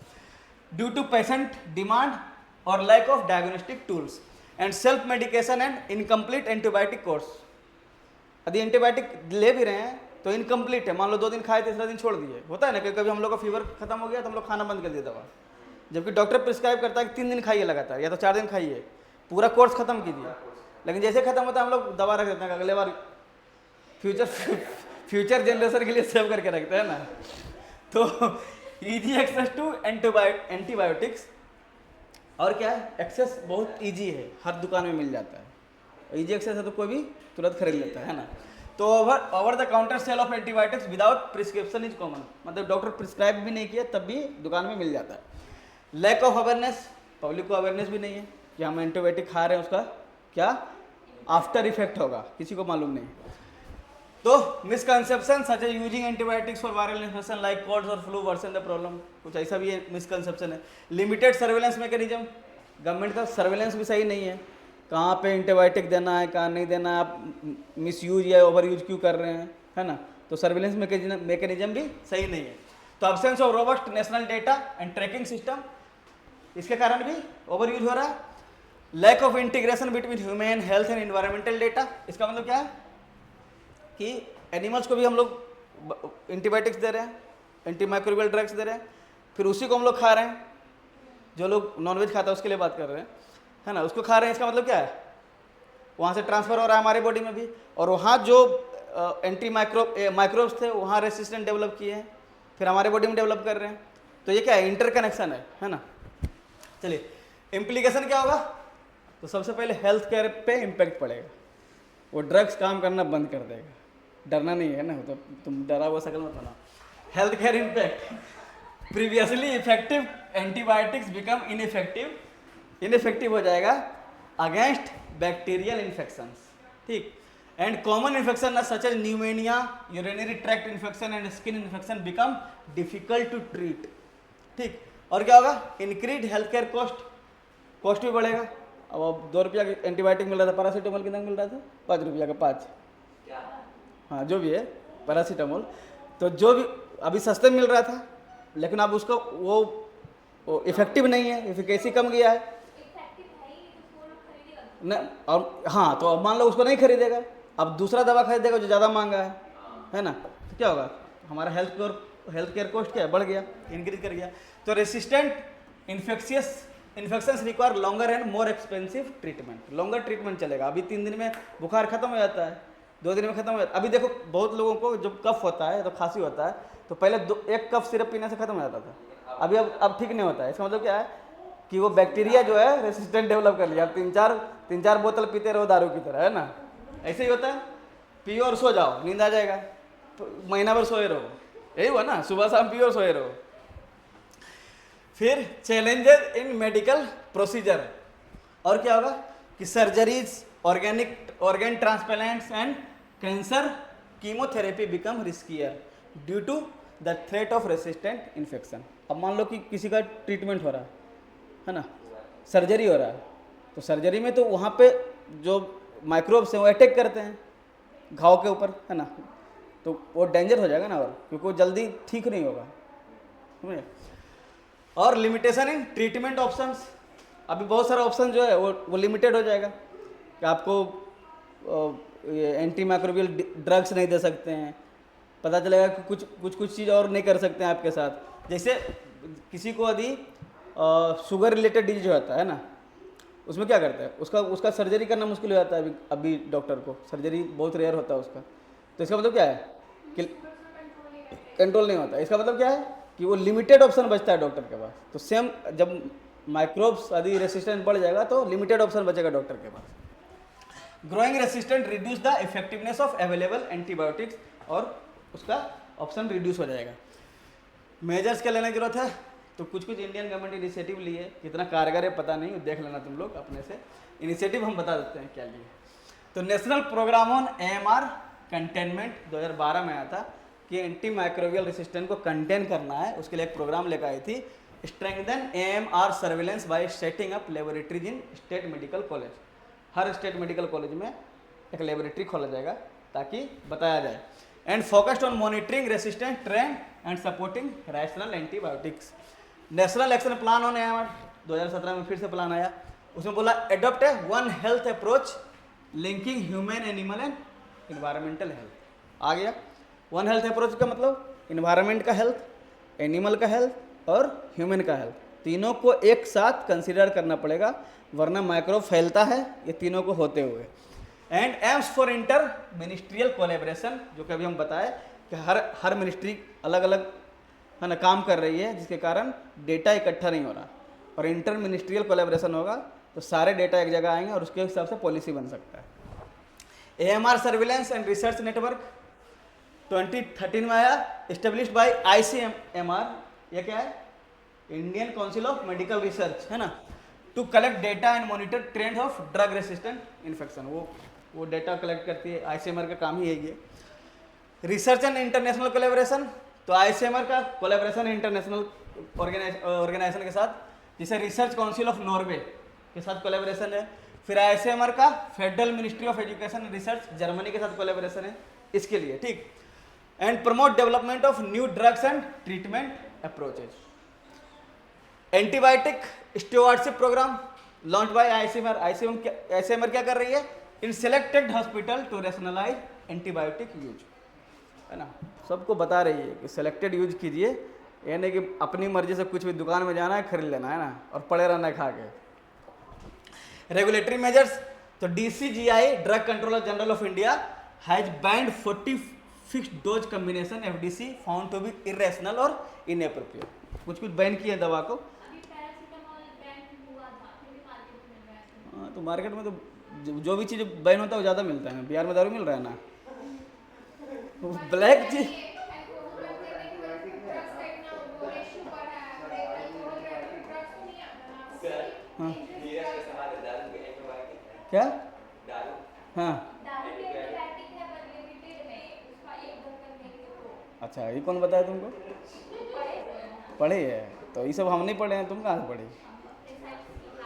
ड्यू टू पेशेंट डिमांड और lack of diagnostic tools and self medication and incomplete antibiotic course. यदि एंटीबायोटिक ले भी रहे हैं तो इनकम्प्लीट है, मान लो 2 दिन खाए, तीसरा दिन छोड़ दिए, होता है ना, कभी हम लोग का फीवर खत्म हो गया तो हम लोग खाना बंद कर दिया दवा, जबकि डॉक्टर प्रिस्क्राइब करता है कि 3 दिन खाइए लगातार या तो 4 दिन खाइए, पूरा कोर्स खत्म कीजिए। लेकिन जैसे खत्म होता है हम लोग दवा रख देते हैं, अगले बार फ्यूचर जनरेशन के लिए सेव करके रखते हैं ना। तो ईजी एक्सेस टू एंटीबायोटिक्स, और क्या है, एक्सेस बहुत ईजी है, हर दुकान में मिल जाता है, ईजी एक्सेस है तो कोई भी तुरंत खरीद लेता है ना। तो over the counter sale of antibiotics without prescription is common, मतलब डॉक्टर प्रिस्क्राइब भी नहीं किया तब भी दुकान में मिल जाता है। लैक ऑफ अवेयरनेस, पब्लिक को अवेयरनेस भी नहीं है कि हम एंटीबायोटिक खा रहे हैं, उसका क्या आफ्टर इफेक्ट होगा, किसी को मालूम नहीं। तो misconception such as using antibiotics for viral infection like cold और फ्लू वर्सन द प्रॉब्लम, कुछ ऐसा भी मिसकंसेप्शन है। लिमिटेड सर्वेलेंस मैकेनिज्म, गवर्नमेंट का सर्वेलेंस भी सही नहीं है, कहाँ पे एंटीबायोटिक देना है, कहाँ नहीं देना है, आप मिस यूज या ओवर यूज क्यों कर रहे हैं, है ना। तो सर्वेलेंस मैकेनिज्म भी सही नहीं है। तो absence of robust national data and tracking system, इसके कारण भी ओवर यूज हो रहा है। Lack of integration between human health and environmental data, इसका मतलब क्या है कि एनिमल्स को भी हम लोग एंटीबायोटिक्स दे रहे हैं, एंटी माइक्रोबियल ड्रग्स दे रहे हैं, फिर उसी को हम लोग खा रहे हैं, जो लोग नॉनवेज खाता है उसके लिए बात कर रहे हैं, है ना, उसको खा रहे हैं। इसका मतलब क्या है, वहाँ से ट्रांसफर हो रहा है हमारे बॉडी में भी, और वहाँ जो एंटी माइक्रोब्स थे वहाँ रेसिस्टेंट डेवलप किए हैं, फिर हमारे बॉडी में डेवलप कर रहे हैं। तो ये क्या है, इंटरकनेक्शन है ना। चलिए इम्प्लीकेशन क्या होगा, तो सबसे पहले हेल्थ केयर पे इम्पैक्ट पड़ेगा, वो ड्रग्स काम करना बंद कर देगा, डरना नहीं है ना, तो तुम डरा हुआ शकल मत बनाओ। Health care impact, previously effective antibiotics become ineffective हो जाएगा अगेंस्ट बैक्टीरियल इन्फेक्शंस, ठीक। And common infection such as pneumonia, urinary tract infection and skin infection become difficult to treat, ठीक। और क्या होगा, इंक्रीज हेल्थ केयर कॉस्ट भी बढ़ेगा। अब 2 रुपया का एंटीबायोटिक मिल रहा था, पैरासीटामोल कितना मिल रहा था, 5 रुपया का 5, हाँ जो भी है पैरासीटामोल, तो जो भी अभी सस्ते मिल रहा था, लेकिन अब उसका वो इफेक्टिव नहीं है, एफिकेसी कम गया है न, और हाँ तो अब मान लो उसको नहीं खरीदेगा, अब दूसरा दवा खरीदेगा जो ज़्यादा महंगा है ना, तो क्या होगा, हमारा हेल्थ केयर कॉस्ट क्या है, बढ़ गया, इंक्रीज कर गया। तो resistant infections require longer and more expensive treatment, longer treatment चलेगा। अभी 3 दिन में बुखार खत्म हो जाता है, 2 दिन में खत्म हो जाता है। अभी देखो बहुत लोगों को जब कफ होता है तो खांसी होता है, तो पहले 1 कप सिरप पीने से खत्म हो जाता था, अभी अब ठीक नहीं होता है। इसका मतलब क्या है कि वो बैक्टीरिया जो है रेसिस्टेंट डेवलप कर लिया, 3-4 बोतल पीते रहो दारू की तरह, है ना, ऐसे ही होता है। पियो और सो जाओ, नींद आ जाएगा, तो महीना भर सोए रहो, यही हुआ ना, सुबह शाम पियो और सोए रहो। फिर चैलेंजेस इन मेडिकल प्रोसीजर, और क्या होगा कि surgeries, organ transplants and cancer chemotherapy become riskier due to the threat of resistant infection. अब मान लो कि किसी का ट्रीटमेंट हो रहा है ना, सर्जरी हो रहा है, तो सर्जरी में तो वहाँ पे जो माइक्रोब्स हैं वो अटैक करते हैं घाव के ऊपर, है ना, तो वो डेंजर हो जाएगा ना, और क्योंकि वो जल्दी ठीक नहीं होगा, समझे। और लिमिटेशन इन ट्रीटमेंट ऑप्शंस, अभी बहुत सारा ऑप्शन जो है वो लिमिटेड हो जाएगा कि आपको एंटी माइक्रोबियल ड्रग्स नहीं दे सकते हैं, पता चलेगा कि कुछ चीज़ और नहीं कर सकते हैं आपके साथ। जैसे किसी को यदि शुगर रिलेटेड डिजीज होता है ना, उसमें क्या करता है, उसका सर्जरी करना मुश्किल हो जाता है, अभी डॉक्टर को सर्जरी बहुत रेयर होता है उसका, तो इसका मतलब क्या है कि कंट्रोल नहीं होता। इसका मतलब क्या है कि वो लिमिटेड ऑप्शन बचता है डॉक्टर के पास। तो सेम जब माइक्रोब्स यदि रेसिस्टेंस बढ़ जाएगा तो लिमिटेड ऑप्शन बचेगा डॉक्टर के पास। Growing resistant reduce the effectiveness of available antibiotics, और उसका ऑप्शन रिड्यूस हो जाएगा। मेजर्स क्या लेने की जरूरत है, तो कुछ इंडियन गवर्नमेंट इनिशिएटिव लिए, कितना कारगर है पता नहीं, देख लेना तुम लोग अपने से, इनिशिएटिव हम बता देते हैं क्या लिए। तो national programme on AMR containment 2012 में आया था कि एंटी माइक्रोबियल रेसिस्टेंट को कंटेन करना है, उसके लिए एक प्रोग्राम लेकर आई थी। Strengthen AMR surveillance by setting up laboratories in state medical college, हर स्टेट मेडिकल कॉलेज में एक लेबोरेटरी खोला जाएगा ताकि बताया जाए। And focused on monitoring resistant trend and supporting rational antibiotics. National action plan on AMR 2017 में फिर से प्लान आया, उसमें बोला adopt a one health approach linking human, animal and environmental health. आ गया वन हेल्थ अप्रोच का मतलब इन्वायरमेंट का हेल्थ, एनिमल का हेल्थ और ह्यूमन का हेल्थ, तीनों को एक साथ कंसिडर करना पड़ेगा, वरना माइक्रोब फैलता है ये तीनों को होते हुए। And AIIMS for inter ministerial collaboration, जो कभी हम बताए कि हर मिनिस्ट्री अलग अलग है ना काम कर रही है, जिसके कारण डेटा इकट्ठा नहीं हो रहा, और इंटर मिनिस्ट्रियल कोलेब्रेशन होगा तो सारे डेटा एक जगह आएंगे और उसके हिसाब से पॉलिसी बन सकता है। AMR surveillance and research network 2013 में आया, एस्टेब्लिश्ड बाय ICMR, ये क्या है, Indian council of medical research, है ना, to collect data and monitor trend of drug resistant infection. वो डेटा कलेक्ट करती है, ICMR का काम ही है ये। रिसर्च एंड इंटरनेशनल कोलेब्रेशन, तो ICMR का कोलेब्रेशन इंटरनेशनल ऑर्गेनाइजेशन के साथ, जैसे रिसर्च काउंसिल ऑफ नॉर्वे के साथ कोलेब्रेशन है। फिर ICMR का federal ministry of education and research Germany के साथ कोलेब्रेशन है इसके लिए, ठीक। and promote development of new drugs and treatment approaches. Antibiotic stewardship program launched by ICMR. ICMR क्या कर रही है? In selected hospital to rationalize antibiotic use, है ना, सबको बता रही है कि सेलेक्टेड यूज कीजिए, यानी कि अपनी मर्जी से कुछ भी दुकान में जाना है खरीद लेना है ना, और पड़े रहना है खा के। रेगुलेटरी मेजर्स, तो DCGI drug controller general of India has banned 40 fixed dose combination FDC found to be irrational और इनएप्रोप्रिएट। कुछ बैन किए दवा को। हाँ, तो मार्केट में तो जो भी चीज़ बैन होता है वो ज़्यादा मिलता है। बिहार में दारू मिल रहा है ना, ब्लैक चीज। हाँ क्या? हाँ अच्छा, ये कौन बताया तुमको? पढ़े है तो ये सब हम नहीं पढ़े हैं, तुम कहाँ से पढ़े?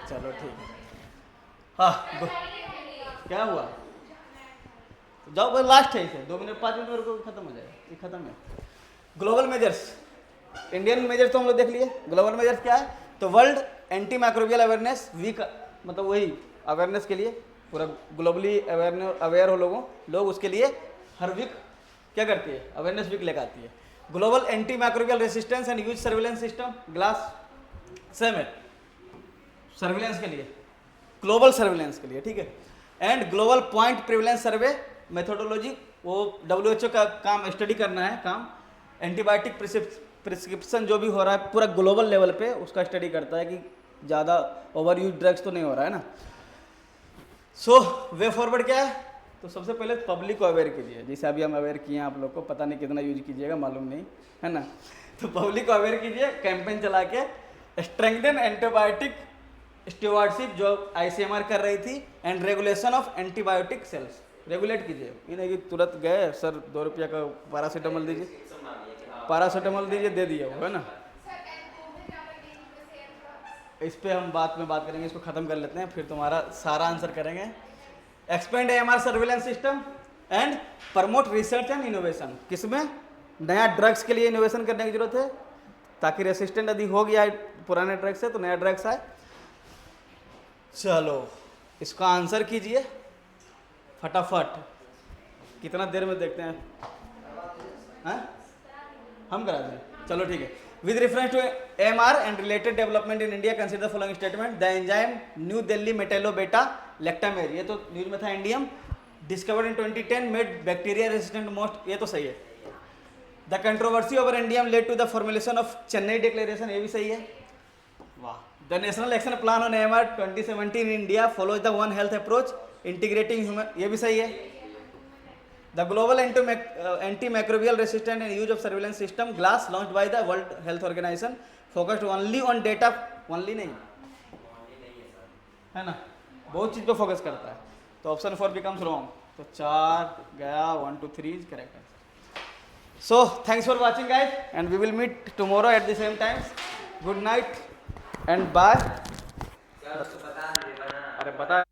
चलो ठीक है। हाँ क्या हुआ? तो जाओ भाई, लास्ट है इसे 2 मिनट 5 मिनट मेरे को खत्म हो जाएगा, ये खत्म है। ग्लोबल मेजर्स, इंडियन मेजर्स तो हम लोग देख लिए। ग्लोबल मेजर्स क्या है? तो world anti microbial awareness week, मतलब वही अवेयरनेस के लिए पूरा ग्लोबली अवेयर हो लोग उसके लिए हर वीक क्या करती है? अवेयरनेस वीक लेकर आती है। Global anti microbial resistance and use surveillance system, glass same है सर्विलेंस के लिए, ग्लोबल सर्विलेंस के लिए, ठीक है। And global point prevalence survey methodology, वो WHO का काम स्टडी करना है काम। एंटीबायोटिक प्रिस्क्रिप्शन जो भी हो रहा है पूरा ग्लोबल लेवल पे उसका स्टडी करता है कि ज़्यादा ओवर यूज ड्रग्स तो नहीं हो रहा है ना। सो वे फॉरवर्ड क्या है? तो सबसे पहले पब्लिक को अवेयर कीजिए, जैसे अभी हम अवेयर किए हैं, आप लोग को पता नहीं कितना यूज कीजिएगा मालूम नहीं है ना। तो पब्लिक को अवेयर कीजिए, कैंपेन चला के स्ट्रेंथन एंटीबायोटिक स्टीवर्डशिप जो ICMR कर रही थी, and regulation of antibiotic sales, regulate कीजिए। ये नहीं कि तुरंत गए सर 2 रुपया का पैरासीटामोल दीजिए, पैरासीटामोल दीजिए, दे दिया वो, है ना। इस पे हम बाद में बात करेंगे, इसको ख़त्म कर लेते हैं, फिर तुम्हारा सारा आंसर करेंगे। Expand AMR surveillance system and promote research and innovation, किसमें? नया ड्रग्स के लिए इनोवेशन करने की जरूरत है, ताकि रेसिस्टेंट यदि हो गया है पुराने ड्रग्स से तो नया ड्रग्स आए। चलो इसका आंसर कीजिए फटाफट, कितना देर में देखते हैं? हाँ हम करा दें, चलो ठीक है। With reference to AMR and related development in India, consider following statement. The enzyme New Delhi metallo beta lactamase, ये तो न्यूज में था, NDM discovered in 2010 made bacteria resistant most, ये तो सही है। The controversy over NDM led to the formulation of Chennai declaration, ये भी सही है। वाह। The national action plan on AMR 2017 in India follows the one health approach integrating human, ये भी सही है। The global antimicrobial resistance and use of surveillance system GLAS launched by the World Health Organization focused only on data, only नहीं है ना, बहुत चीज पे फोकस करता है। तो ऑप्शन 4 becomes wrong, तो 4 गया, 1 2 3 is correct answer. So thanks for watching guys, and we will meet tomorrow at the same time. Good night and bye. अरे बता